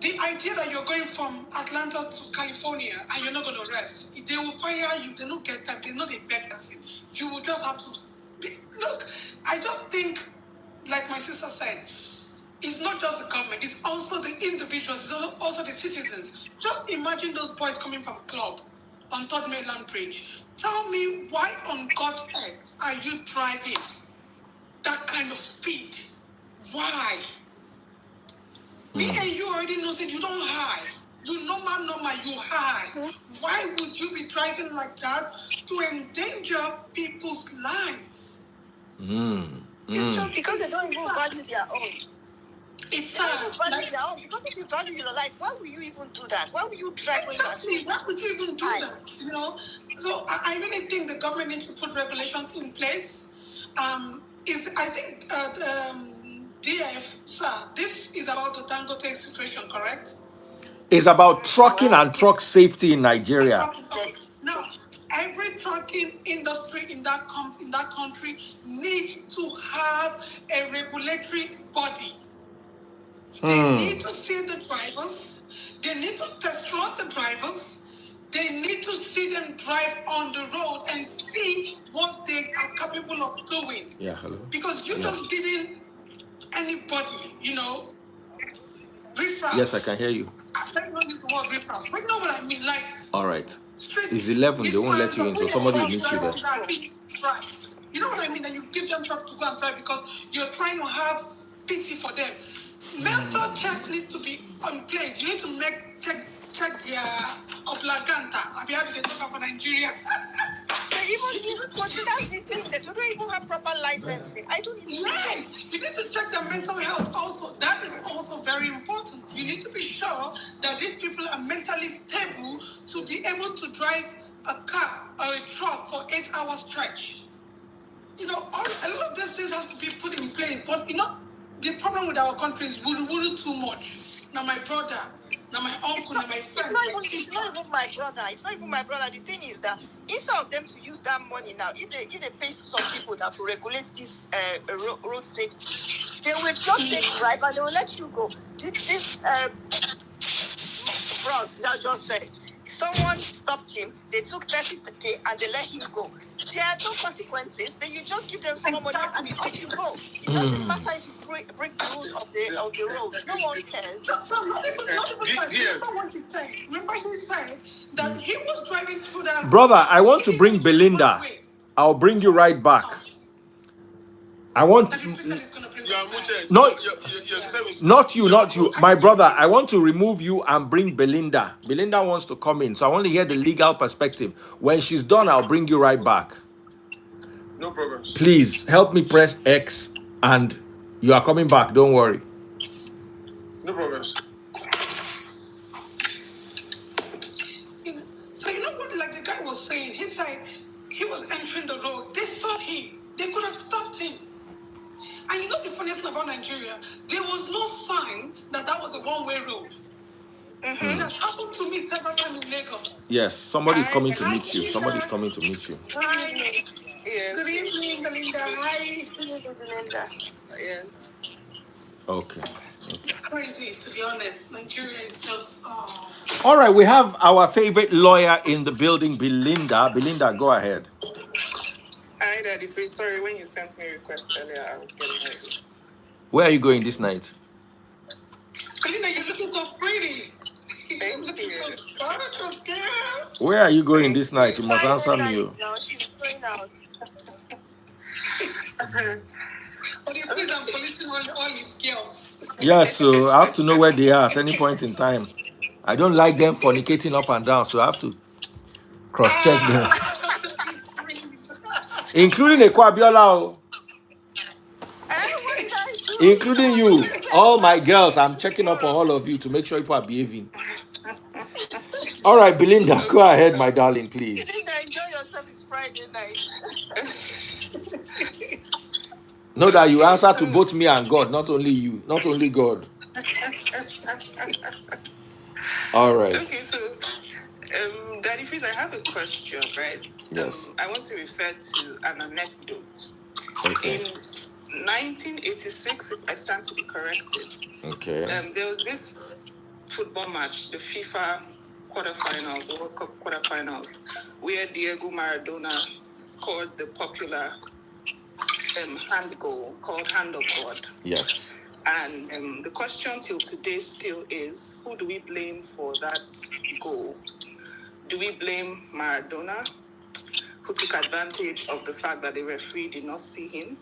The idea that you're going from Atlanta to California and you're not going to rest, they will fire you. They don't get time. They know they beg person. You will just have to look. I just think, like my sister said, it's not just the government. It's also the individuals. It's also the citizens. Just imagine those boys coming from a club on Third Mainland Bridge. Tell me, why on God's earth are you driving that kind of speed? Why? Me and you already know that you don't hide. You normal, you hide. Why would you be driving like that to endanger people's lives? It's just because they don't even value their own. It's because if you value your life, why would you even do that? Why would you drive when exactly. Why would you even do that? So I really think the government needs to put regulations in place. I think DF, sir, this is about the Dangote situation, correct? It's about trucking and truck safety in Nigeria. Now, every trucking industry in that country needs to have a regulatory body. They need to see the drivers. They need to test run the drivers. They need to see them drive on the road and see what they are capable of doing. Yeah, hello. Because you just giving anybody, riffraff. Yes, I can hear you. I don't know this word riffraff, but you know what I mean? Like, all right. It's 11. They won't let you in, so somebody will meet you there. You know what I mean? And you give them truck to go and drive because you're trying to have pity for them. Mental check needs to be on place. You need to check check their oblaganta. I mean, how do they talk about Nigeria? They even consider this thing. They don't even have proper licensing. I don't even know. Yes, you need to check their mental health also. That is also very important. You need to be sure that these people are mentally stable to be able to drive a car or a truck for 8 hours stretch. You know, a lot of these things has to be put in place. But you know, the problem with our country is we do too much. Now my brother, now my uncle, now my friend. It's not even my brother. It's not even my brother. The thing is that instead of them to use that money now, if they pay some people that to regulate this road safety, they will just take bribe and they will let you go. This bros that just said someone stopped him, they took 30K and they let him go. There are no consequences. Then you just give them some money and you off you go. It doesn't matter if you break the rules of the road. No one cares. Not even what he said. Remember he said that he was driving through that. Brother, I want to bring Belinda. I'll bring you right back. I want not you, my brother. I want to remove you and bring Belinda. Belinda wants to come in, so I want to hear the legal perspective. When she's done, I'll bring you right back. No problem. Please help me press X, and you are coming back. Don't worry. No problem. So you know what, like the guy was saying, he said he was entering the road. They saw him. They could have stopped him. And you know the funniest thing about Nigeria, there was no sign that was a one-way road. Mm-hmm. It has happened to me several times in Lagos. Yes, somebody's coming to meet you. Somebody's coming to meet you. Hi. Yes. Good evening, Belinda. Hi. Good evening, Belinda. Yes. Okay. It's crazy, to be honest. Nigeria is just... All right, we have our favorite lawyer in the building, Belinda. Belinda, go ahead. Hi, Daddy. Sorry, when you sent me a request earlier, I was getting ready. Where are you going this night? Belinda, you're looking so pretty. Thank you. So gorgeous, girl. Where are you going this night? You must answer me. No, she's going out. Please, I'm policing all his girls. Yes, so I have to know where they are at any point in time. I don't like them fornicating up and down, so I have to cross-check them. Including Ekwabiola. Including you. All my girls, I'm checking up on all of you to make sure people are behaving. All right, Belinda, go ahead, my darling, please. Belinda, enjoy yourself. It's Friday night. Know that you answer to both me and God, not only you, not only God. All right. Okay, so, Daddy Freeze, I have a question, right? Yes. I want to refer to an anecdote. Okay. In 1986, if I stand to be corrected, okay. There was this football match, the FIFA quarterfinals, World Cup quarterfinals, where Diego Maradona scored the popular hand goal called Hand of God. Yes. And the question till today still is, who do we blame for that goal? Do we blame Maradona, who took advantage of the fact that the referee did not see him?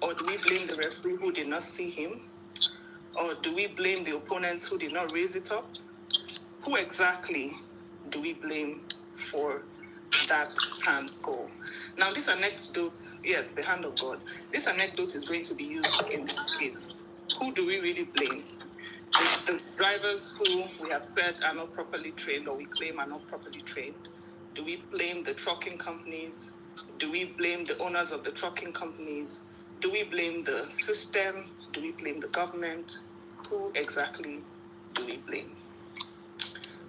Or do we blame the referee who did not see him? Or do we blame the opponents who did not raise it up? Who exactly do we blame for that hand goal? Now, this anecdote, yes, the hand of God, this anecdote is going to be used in this case. Who do we really blame? The drivers who we have said are not properly trained, or we claim are not properly trained? Do we blame the trucking companies? Do we blame the owners of the trucking companies? Do we blame the system? Do we blame the government? Who exactly do we blame?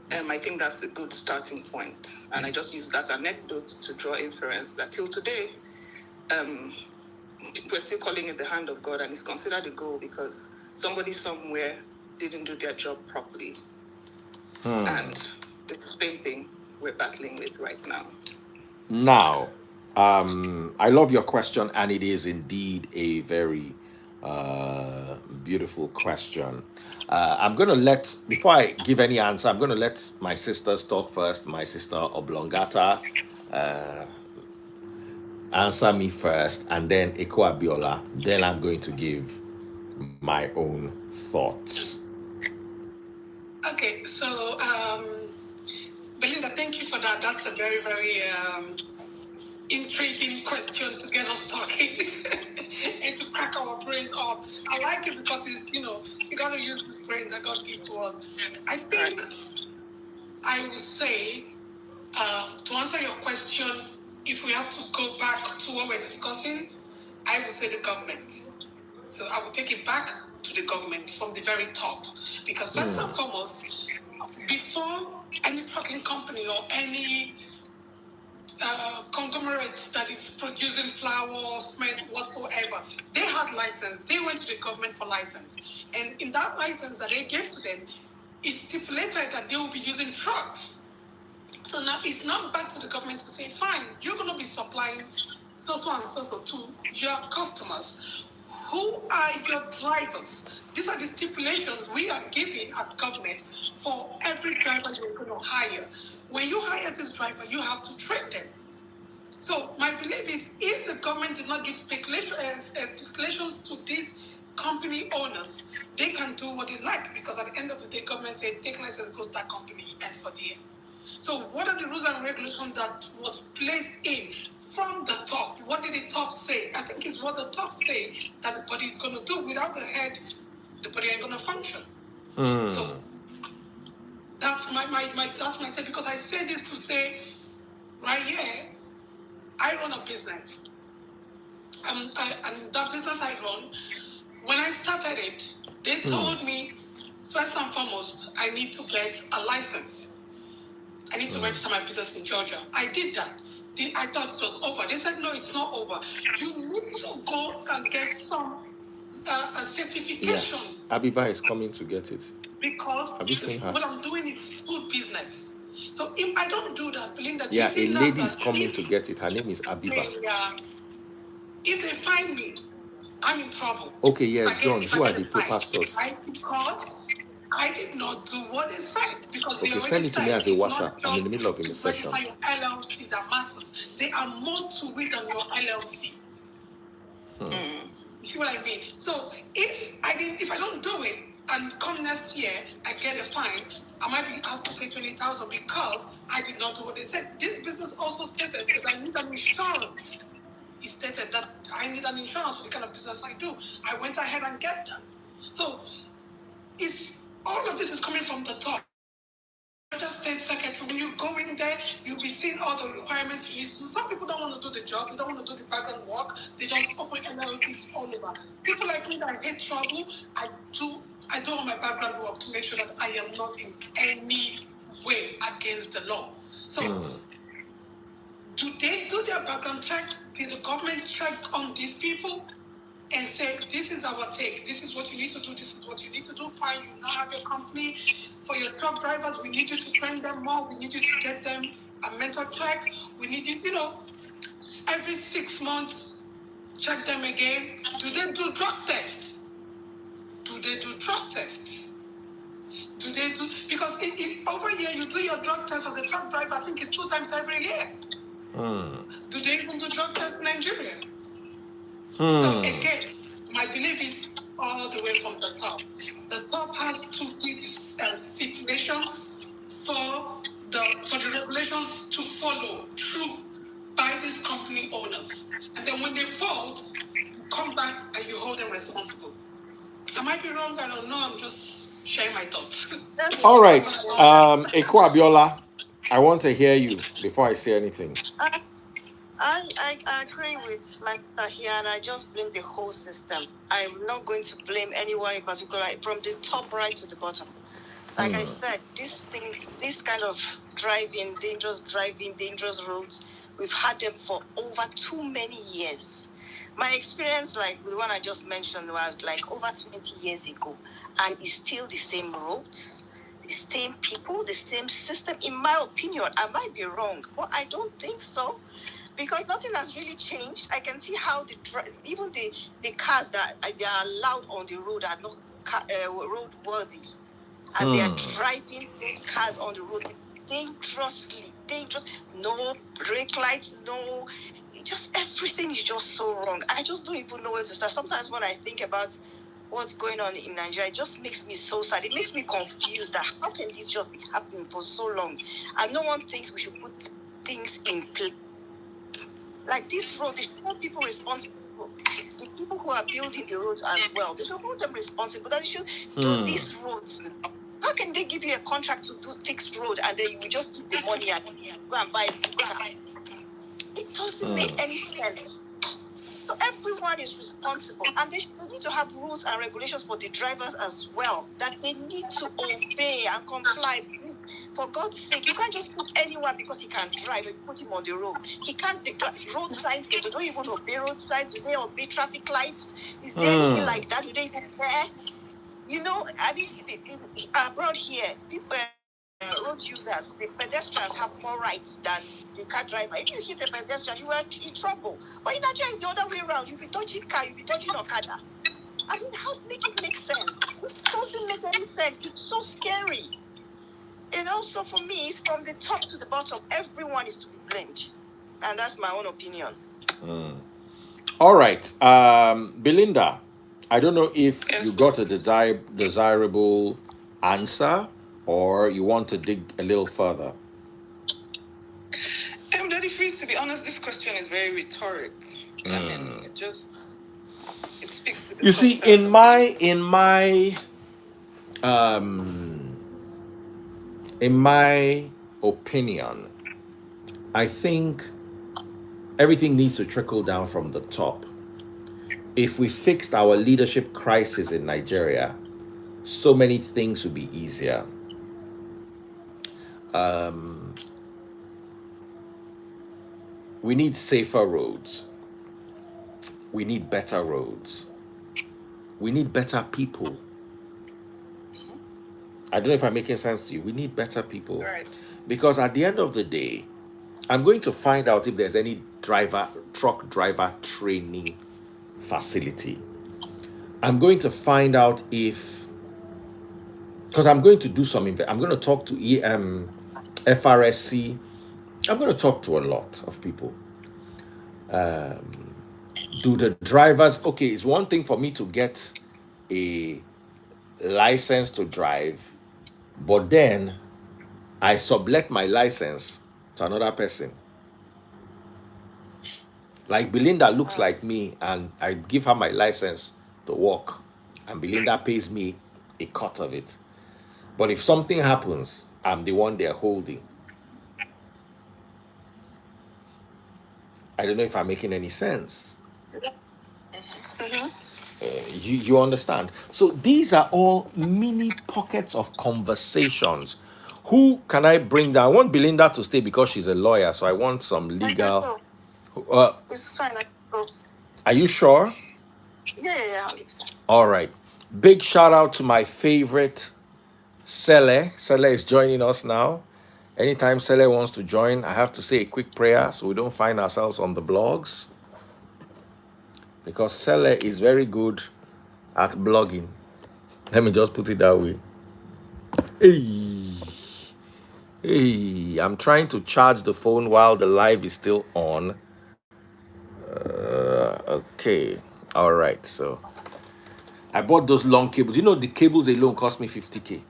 I think that's a good starting point. And I just use that anecdote to draw inference that till today, we're still calling it the hand of God, and it's considered a goal because somebody somewhere didn't do their job properly. And it's the same thing we're battling with right now. Now, I love your question, and it is indeed a very beautiful question. I'm going to before I give any answer, I'm going to let my sisters talk first. My sister Oblongata answer me first, and then Eko Abiola. Then I'm going to give my own thoughts. Okay, so thank you for that. That's a very, very intriguing question to get us talking and to crack our brains up. I like it because it's, you got to use this brain that God gives to us. I think I would say, to answer your question, if we have to go back to what we're discussing, I would say the government. So I would take it back to the government from the very top. Because first and foremost, before any trucking company or any conglomerate that is producing flour, cement, whatsoever, they had license. They went to the government for license. And in that license that they gave to them, it stipulated that they will be using trucks. So now it's not back to the government to say, fine, you're going to be supplying so and so to your customers. Who are your drivers? These are the stipulations we are giving as government for every driver you're going to hire. When you hire this driver, you have to train them. So my belief is, if the government did not give stipulations to these company owners, they can do what they like, because at the end of the day, government said, take license, go start company, and for the year. So what are the rules and regulations that was placed in from the top? What did the top say? I think it's what the top say that the body is going to do. Without the head, the body ain't going to function. So that's my that's my take, because I say this to say, right here, I run a business. And that business I run, when I started it, they told me, first and foremost, I need to get a license. I need to register my business in Georgia. I did that. I thought it was over. They said, no, it's not over. You need to go and get some certification. Yeah, Abiba is coming to get it. Because have you seen her? What I'm doing is food business. So if I don't do that, Belinda, yeah, a lady is coming to get it. Her name is Abiba. If they find me, I'm in trouble. Okay, yes, John, who are the pastors? Because I did not do what they said. Because they send it to me as a WhatsApp. I'm in the middle of a session. Your LLC that matters. There are more to it than your LLC. You see what I mean? So if I don't do it, and come next year I get a fine, I might be asked to pay 20,000 because I did not do what they said. This business also stated because I need an insurance. It stated that I need an insurance for the kind of business I do. I went ahead and get that. So all of this is coming from the top. Just state secretary, when you go in there, you'll be seeing all the requirements you need to do. Some people don't want to do the job, they don't want to do the background work, they just open LLCs all over. People like me that hate trouble, I do all my background work to make sure that I am not in any way against the law. So, do they do their background check? Did the government check on these people and say, this is our take, this is what you need to do, this is what you need to do? Fine, you now have your company. For your truck drivers, we need you to train them more, we need you to get them a mental check, we need you, every 6 months, check them again. Do they do drug tests? Do they do drug tests? Do they do, because over here, you do your drug test as a truck driver, I think it's 2 times every year. Do they even do drug tests in Nigeria? So again, my belief is all the way from the top. The top has to give stipulations for the regulations to follow through by these company owners. And then when they fault, you come back and you hold them responsible. I might be wrong, I don't know, I'm just sharing my thoughts. All right. Eko Abiola, I want to hear you before I say anything. I agree with my sister here, and I just blame the whole system. I'm not going to blame anyone in particular, from the top right to the bottom. Like I said, this kind of dangerous roads, we've had them for over too many years. My experience, like the one I just mentioned, was like over 20 years ago, and it's still the same roads, the same people, the same system. In my opinion, I might be wrong, but I don't think so. Because nothing has really changed. I can see how even the cars that they are allowed on the road are not roadworthy. And they are driving those cars on the road dangerously. No brake lights, just everything is just so wrong. I just don't even know where to start. Sometimes when I think about what's going on in Nigeria. It just makes me so sad. It makes me confused that how can this just be happening for so long? And no one thinks we should put things in place. Like this road, they should hold people responsible. The people who are building the roads as well, they should hold them responsible. That they should do these roads. How can they give you a contract to do fixed road and then you just give the money and go and buy a car? It doesn't make any sense. So everyone is responsible, and they need to have rules and regulations for the drivers as well, that they need to obey and comply. For God's sake, you can't just put anyone because he can drive and put him on the road. He can't. Road signs, they don't even obey road signs. Do they obey traffic lights? Is there anything like that? Do they even care? You know, I mean, abroad here, people, road users, the pedestrians have more rights than the car driver. If you hit a pedestrian, you are in trouble. But in Nigeria, it's the other way around. You'll be dodging car, you'll be dodging Okada. I mean, how make it make sense? It doesn't make any sense. It's so scary. And also for me, it's from the top to the bottom. Everyone is to be blamed. And that's my own opinion. All right. Belinda, I don't know if you got a desirable answer or you want to dig a little further. Daddy Freeze, to be honest, this question is very rhetoric. I mean, it speaks to the You see, in my opinion, I think everything needs to trickle down from the top. If we fixed our leadership crisis in Nigeria, so many things would be easier. We need safer roads. We need better roads. We need better people. I don't know if I'm making sense to you. We need better people. Right. Because at the end of the day, I'm going to find out if there's any truck driver training facility. I'm going to find out if, because I'm going to do I'm going to talk to FRSC. I'm going to talk to a lot of people. Do the drivers, okay, it's one thing for me to get a license to drive, but then I sublet my license to another person. Like Belinda looks like me and I give her my license to work and Belinda pays me a cut of it. But if something happens, I'm the one they're holding. I don't know if I'm making any sense. You understand? So these are all mini pockets of conversations. Who can I bring down? I want Belinda to stay because she's a lawyer, so I want some legal. It's fine. Are you sure? Yeah. All right. Big shout out to my favorite, Sele. Sele is joining us now. Anytime Sele wants to join, I have to say a quick prayer so we don't find ourselves on the blogs. Because Sele is very good at blogging. Let me just put it that way. Hey, I'm trying to charge the phone while the live is still on. Okay. All right. So I bought those long cables. You know, the cables alone cost me 50K.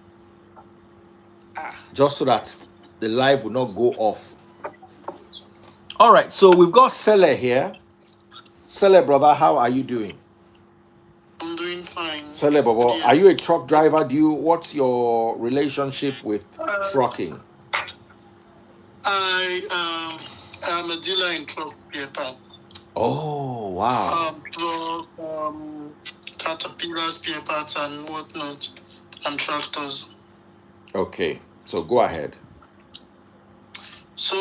Just so that the live will not go off. All right. So we've got Sele here. Sele, brother, how are you doing? I'm doing fine. Sele, Baba, are you a truck driver? What's your relationship with trucking? I am a dealer in truck spare parts. Oh, wow. Truck, Caterpillar spare parts and whatnot, and tractors. Okay, so go ahead. So,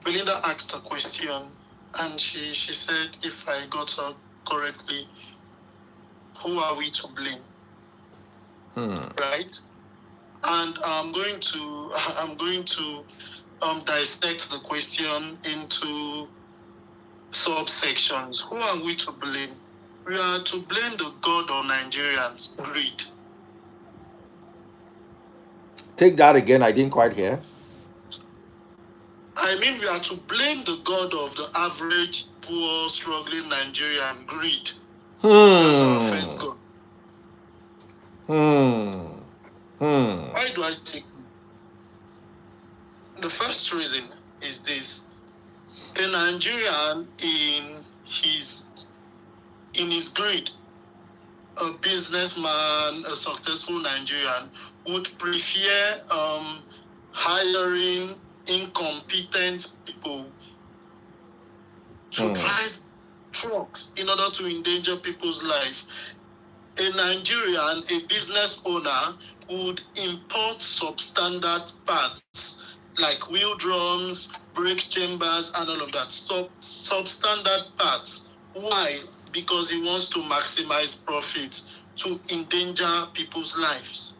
Belinda asked a question, and she said, if I got her correctly, who are we to blame? Right? And I'm going to dissect the question into subsections. Who are we to blame? We are to blame the God of Nigerians, greed. Take that again. I didn't quite hear. I mean, we are to blame the God of the average, poor, struggling Nigerian, greed. That's our first goal. Hmm. Why do I say? The first reason is this: a Nigerian his in his greed, a businessman, a successful Nigerian would prefer hiring incompetent people to drive trucks in order to endanger people's life. A Nigerian, a business owner, would import substandard parts like wheel drums, brake chambers, and all of that. Substandard parts. Why? Because he wants to maximize profit to endanger people's lives.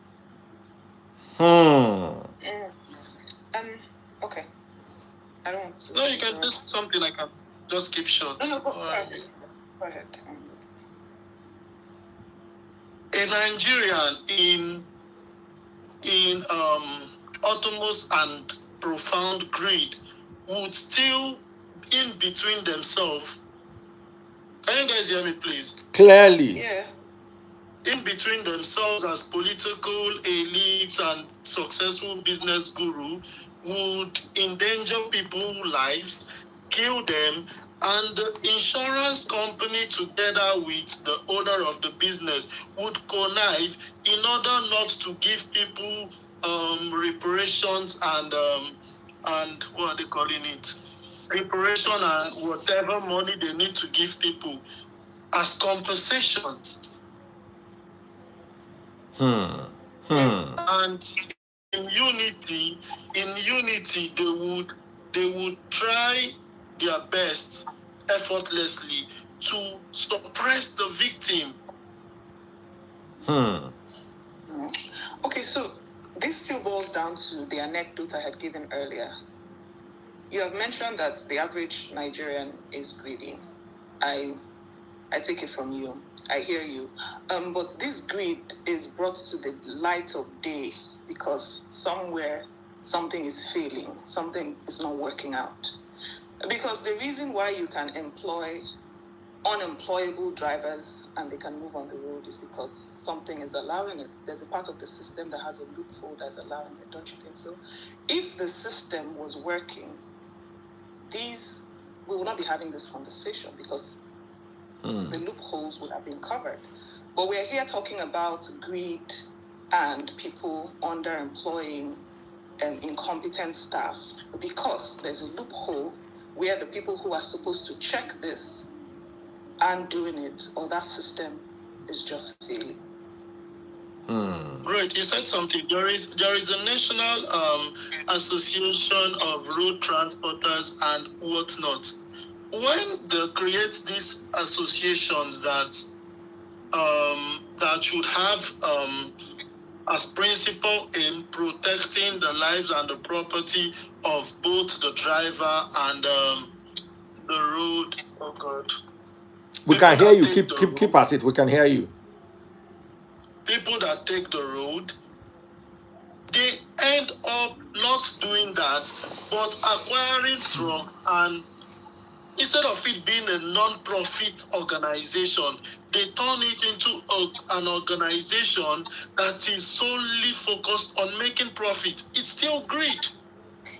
Okay. I don't want to. No, you can say something. I can just keep short. No, go ahead. A Nigerian in uttermost and profound greed would still in between themselves. Can you guys hear me, please? Clearly. Yeah. In between themselves as political elites and successful business guru would endanger people's lives, kill them, and the insurance company together with the owner of the business would connive in order not to give people reparations and what are they calling it? Reparation and whatever money they need to give people as compensation. And in unity, they would try their best effortlessly to suppress the victim. Okay, so this still boils down to the anecdote I had given earlier. You have mentioned that the average Nigerian is greedy. I take it from you. I hear you. But this greed is brought to the light of day because somewhere something is failing, something is not working out. Because the reason why you can employ unemployable drivers and they can move on the road is because something is allowing it. There's a part of the system that has a loophole that's allowing it, don't you think so? If the system was working, we would not be having this conversation because the loopholes would have been covered. But we're here talking about greed and people underemploying incompetent staff because there's a loophole where the people who are supposed to check this aren't doing it, or that system is just failing. Right, you said something. There is a national association of road transporters and whatnot. When they create these associations that should have as principle in protecting the lives and the property of both the driver and the road. Oh God. We can hear you. Keep at it. We can hear you. People that take the road, they end up not doing that, but acquiring trucks, and instead of it being a non-profit organization, they turn it into an organization that is solely focused on making profit. It's still greed.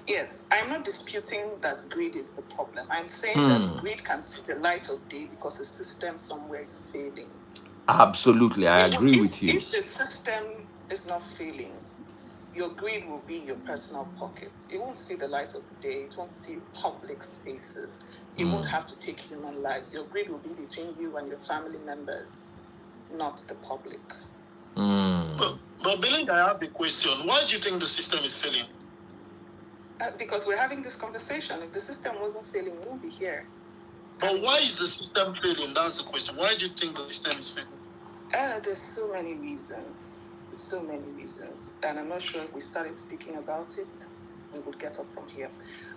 Yes, I'm not disputing that greed is the problem. I'm saying that greed can see the light of day because the system somewhere is failing. Absolutely, I agree with you. If the system is not failing, your greed will be your personal pocket. It won't see the light of the day. It won't see public spaces. It won't have to take human lives. Your greed will be between you and your family members, not the public. But Belinda, I have a question. Why do you think the system is failing? Because we're having this conversation. If the system wasn't failing, we wouldn't be here. But why is the system failing? That's the question. Why do you think the system is failing? There's so many reasons. And I'm not sure if we started speaking about it, we would get up from here.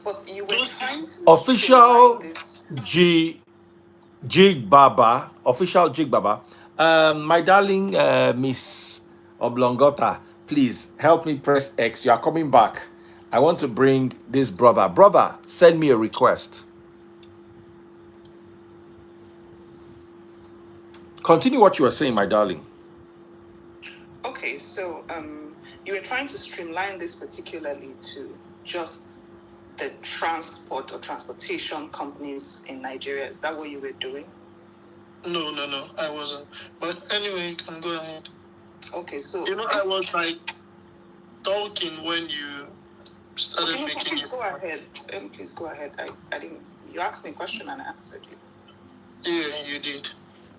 But you were trying to official Jig Baba. My darling Miss Oblongota, please help me press X. You are coming back. I want to bring this brother. Brother, send me a request. Continue what you were saying, my darling. Okay, so you were trying to streamline this particularly to just the transport or transportation companies in Nigeria. Is that what you were doing? No, I wasn't. But anyway, you can go ahead. Okay, so I was like talking when you started okay, making please it. go ahead. Please go ahead. I didn't. You asked me a question and I answered you. Yeah, you did.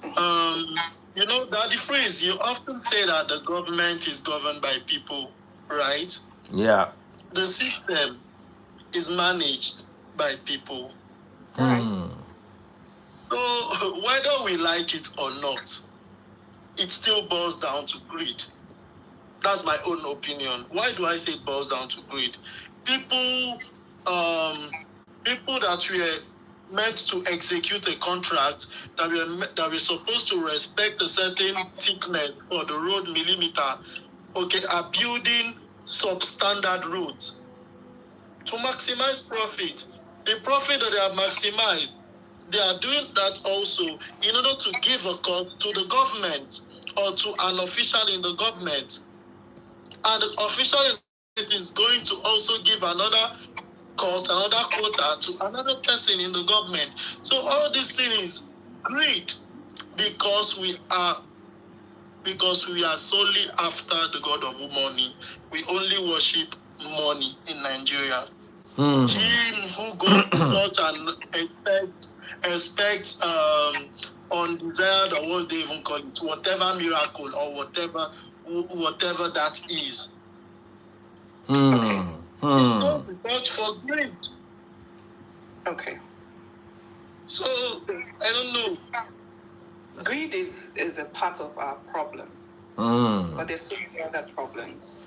That the phrase you often say that the government is governed by people, right? Yeah. The system is managed by people. Hmm. So whether we like it or not, it still boils down to greed. That's my own opinion. Why do I say it boils down to greed? People that were meant to execute a contract, that we're supposed to respect a certain thickness for the road millimeter, okay, are building substandard roads to maximize profit. The profit that they have maximized, they are doing that also in order to give a cut to the government or to an official in the government. And the official in it is going to also give another cut, another quota to another person in the government. So all this thing is greed because we are solely after the god of money. We only worship money in Nigeria. Him who goes to church and expects undesired, or what they even call it, whatever miracle or whatever that is. Okay. Go to church for greed. Okay. So I don't know. Greed is a part of our problem, but there's so many other problems.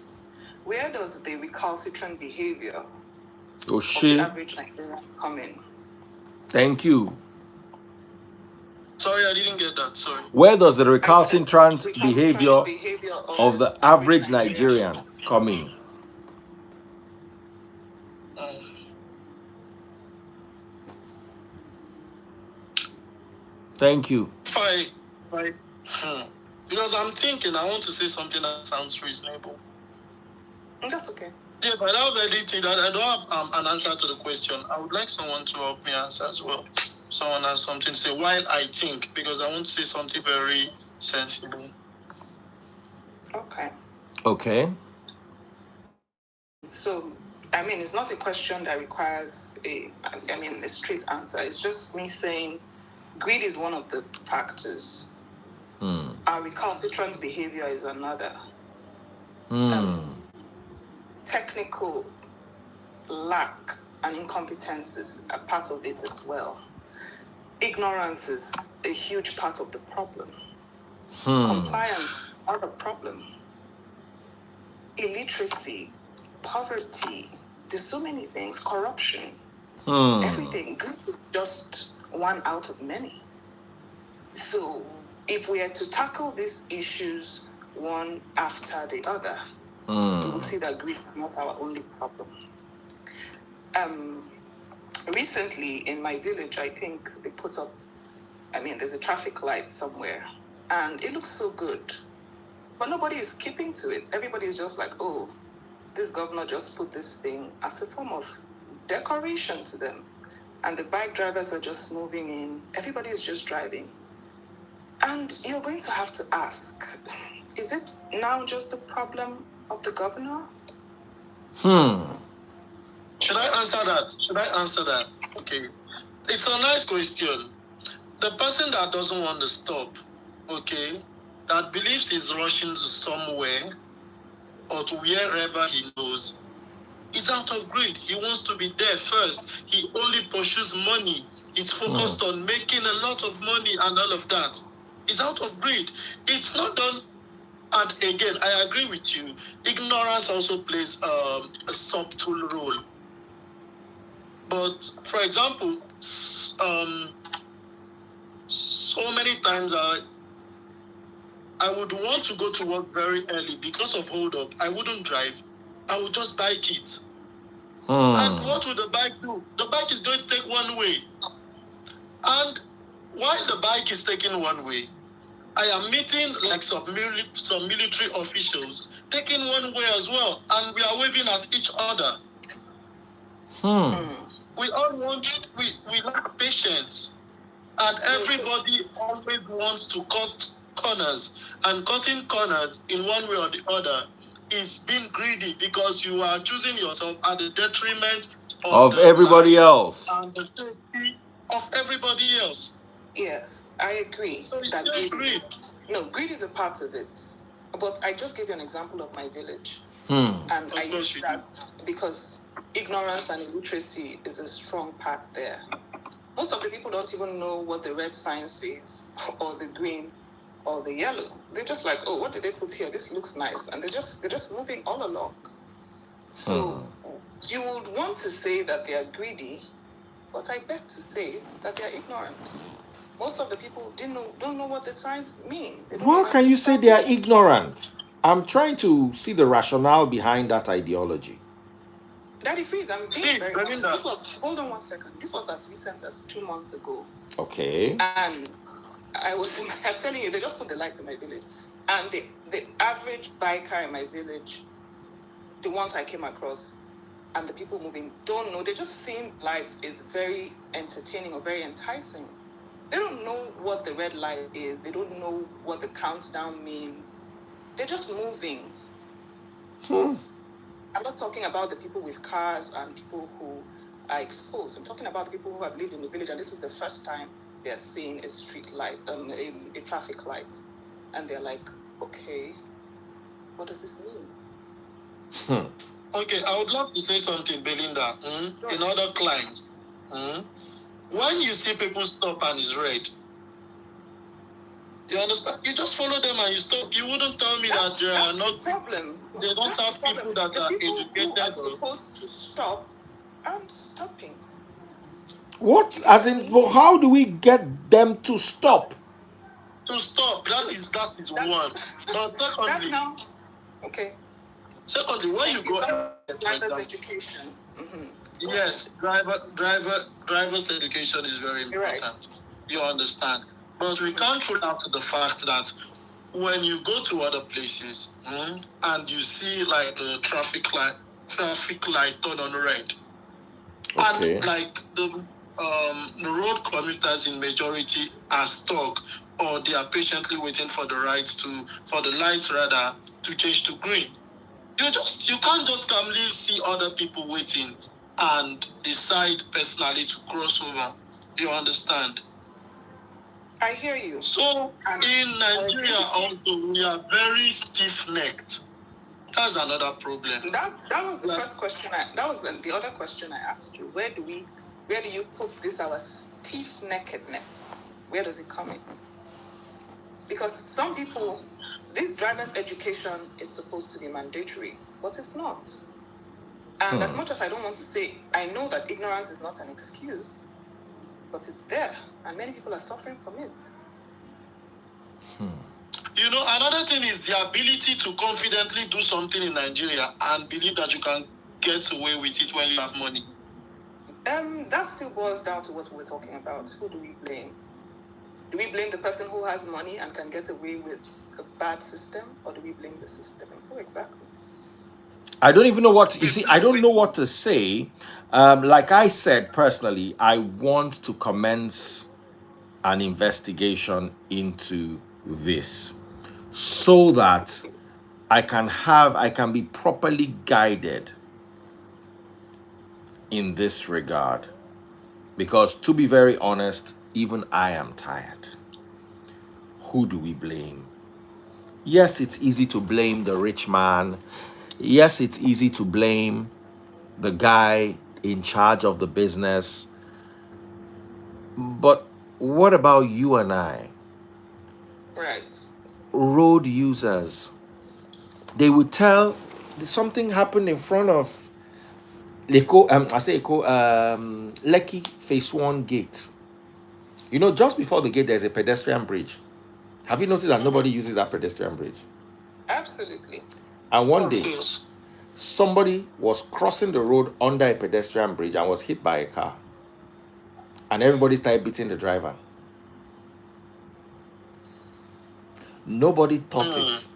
Where does the recalcitrant behavior of the average Nigerian come in? Thank you. Sorry, I didn't get that. Sorry. Where does the recalcitrant behavior of the average Nigerian come in? Thank you. Because I'm thinking, I want to say something that sounds reasonable. That's okay. Yeah, but I don't have an answer to the question. I would like someone to help me answer as well. Someone has something to say while I think, because I want to say something very sensible. Okay. So, it's not a question that requires a straight answer. It's just me saying greed is one of the factors. Our recalcitrant behavior is another. Technical lack and incompetence is a part of it as well. Ignorance is a huge part of the problem. Compliance, not a problem. Illiteracy, poverty, there's so many things. Corruption, everything. Greed is just one out of many. So if we are to tackle these issues one after the other, we will see that greed is not our only problem. Recently in my village, I think they put up, there's a traffic light somewhere, and it looks so good, but nobody is keeping to it. Everybody is just like, oh, this governor just put this thing as a form of decoration to them, and the bike drivers are just moving in. Everybody is just driving. And you're going to have to ask, is it now just a problem of the governor? Should I answer that? Okay. It's a nice question. The person that doesn't want to stop, okay, that believes he's rushing to somewhere or to wherever he knows, it's out of greed. He wants to be there first. He only pursues money. He's focused on making a lot of money and all of that. It's out of greed. It's not done. And again, I agree with you. Ignorance also plays a subtle role. But for example, so many times I would want to go to work very early because of hold up. I wouldn't drive. I would just bike it. And what would the bike do? The bike is going to take one way. And while the bike is taking one way, I am meeting like some military officials, taking one way as well, and we are waving at each other. We all we lack patience, and everybody always wants to cut corners, and cutting corners in one way or the other is being greedy because you are choosing yourself at the detriment of everybody else and the safety of everybody else. Yes, I agree. So it's still greed. No, greed is a part of it. But I just gave you an example of my village. Of And I course use you that because ignorance and illiteracy is a strong part there. Most of the people don't even know what the red sign says, or the green, or the yellow. They're just like, oh, what did they put here? This looks nice. And they're just moving all along. So you would want to say that they are greedy, but I beg to say that they are ignorant. Most of the people don't know what the signs mean. How can you say they are ignorant? I'm trying to see the rationale behind that ideology. Daddy Freeze, I'm being very honest. Hold on 1 second. This was as recent as 2 months ago. Okay. And I'm telling you, they just put the lights in my village. And the average biker in my village, the ones I came across, and the people moving, don't know. They just seeing lights is very entertaining or very enticing. They don't know what the red light is. They don't know what the countdown means. They're just moving. I'm not talking about the people with cars and people who are exposed. I'm talking about the people who have lived in the village, and this is the first time they're seeing a street light, a traffic light. And they're like, okay, what does this mean? Okay, I would love to say something, Belinda. In other clients, when you see people stop and it's red, you understand? You just follow them and you stop. You wouldn't tell me that they are not. Problem. They don't have people that are educated. Are supposed to stop and stopping. What? As in, well, how do we get them to stop? To stop. That is one. But secondly, okay. Secondly, when you go, driver's education. Yes, driver's education is very important. Right. You understand, but we can't rule out the fact that when you go to other places and you see like the traffic light turn on red, okay, and like the road commuters in majority are stuck or they are patiently waiting for the light to change to green. You can't just calmly see other people waiting and decide personally to cross over. You understand? I hear you. So in Nigeria also we are very stiff-necked. That's another problem. That was the first question. That was the other question I asked you. Where do you put this our stiff-neckedness? Where does it come in? Because some people, this driver's education is supposed to be mandatory, but it's not. And as much as I don't want to say, I know that ignorance is not an excuse, but it's there, and many people are suffering from it. You know, another thing is the ability to confidently do something in Nigeria and believe that you can get away with it when you have money. That still boils down to what we're talking about. Who do we blame? Do we blame the person who has money and can get away with a bad system, or do we blame the system? Who exactly? I don't even know what, you see, I don't know what to say. Like I said, personally, I want to commence an investigation into this so that I can be properly guided in this regard. Because to be very honest, even I am tired. Who do we blame? Yes, it's easy to blame the rich man. Yes, it's easy to blame the guy in charge of the business. But what about you and I? Right. Road users. They would tell something happened in front of Lekki Phase 1 gate. You know, just before the gate, there's a pedestrian bridge. Have you noticed that nobody uses that pedestrian bridge? Absolutely. And one day, somebody was crossing the road under a pedestrian bridge and was hit by a car. And everybody started beating the driver. Nobody thought it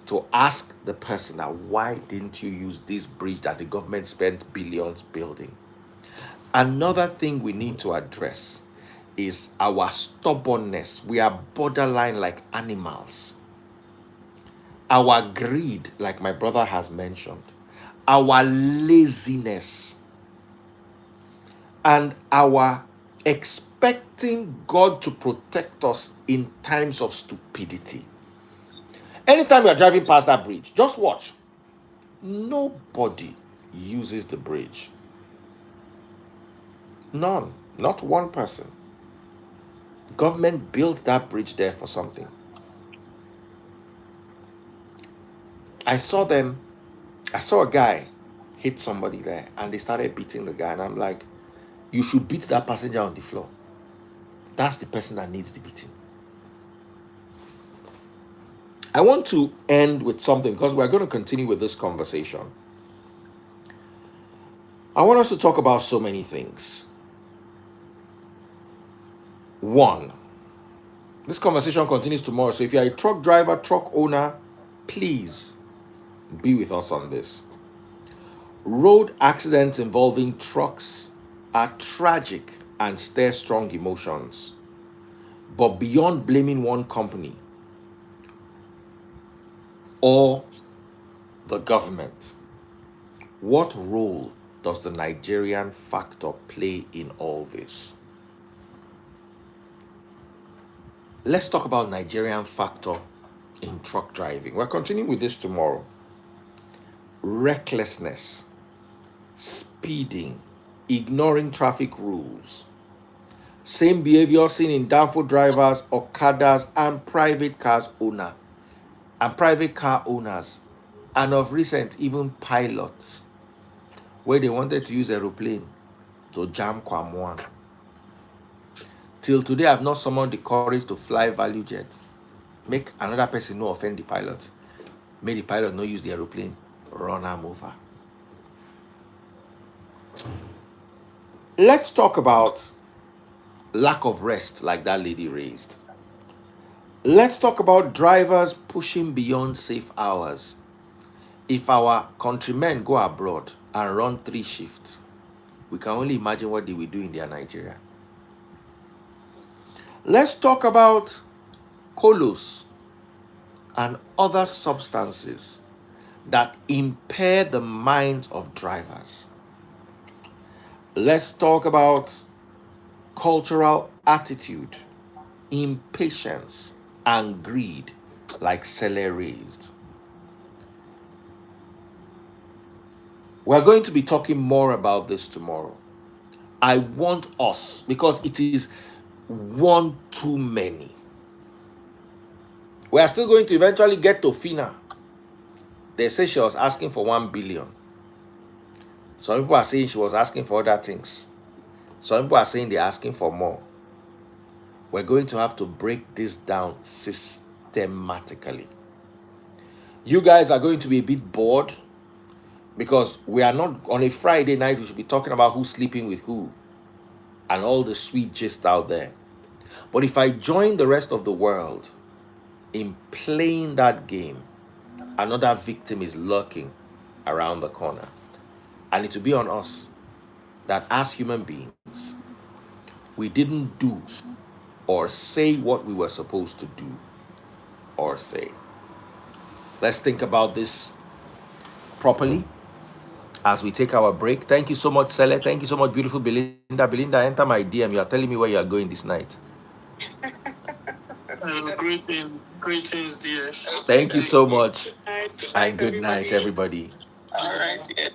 to ask the person that why didn't you use this bridge that the government spent billions building? Another thing we need to address is our stubbornness. We are borderline like animals. Our greed, like my brother has mentioned, our laziness, and our expecting God to protect us in times of stupidity. Anytime you are driving past that bridge, just watch. Nobody uses the bridge. None. Not one person. Government built that bridge there for something. I saw a guy hit somebody there and they started beating the guy. And I'm like, you should beat that passenger on the floor. That's the person that needs the beating. I want to end with something because we're going to continue with this conversation. I want us to talk about so many things. One, this conversation continues tomorrow. So if you're a truck driver, truck owner, please be with us on this. Road accidents involving trucks are tragic and stir strong emotions. But beyond blaming one company or the government, what role does the Nigerian factor play in all this? Let's talk about Nigerian factor in truck driving. We're continuing with this tomorrow. Recklessness, speeding, ignoring traffic rules. Same behavior seen in downfall drivers, Okadas, and private car owners, and of recent even pilots, where they wanted to use aeroplane to jam Kwamwan. Till today, I've not summoned the courage to fly value jet. Make another person no offend the pilot. Make the pilot no use the aeroplane. Run am over. Let's talk about lack of rest like that lady raised. Let's talk about drivers pushing beyond safe hours. If our countrymen go abroad and run 3 shifts, we can only imagine what they will do in their Nigeria. Let's talk about colos and other substances that impair the minds of drivers. Let's talk about cultural attitude, impatience, and greed like Sele raised. We're going to be talking more about this tomorrow. I want us, because it is one too many. We are still going to eventually get to Fina. They say she was asking for 1 billion. Some people are saying she was asking for other things. Some people are saying they're asking for more. We're going to have to break this down systematically. You guys are going to be a bit bored because we are not on a Friday night. We should be talking about who's sleeping with who and all the sweet gist out there. But if I join the rest of the world in playing that game, another victim is lurking around the corner. And it will be on us that as human beings, we didn't do or say what we were supposed to do or say. Let's think about this properly as we take our break. Thank you so much, Sele. Thank you so much, beautiful Belinda. Belinda, enter my DM. You are telling me where you are going this night. Greetings, dear. Thank you so much. And good night, everybody. All right, dear.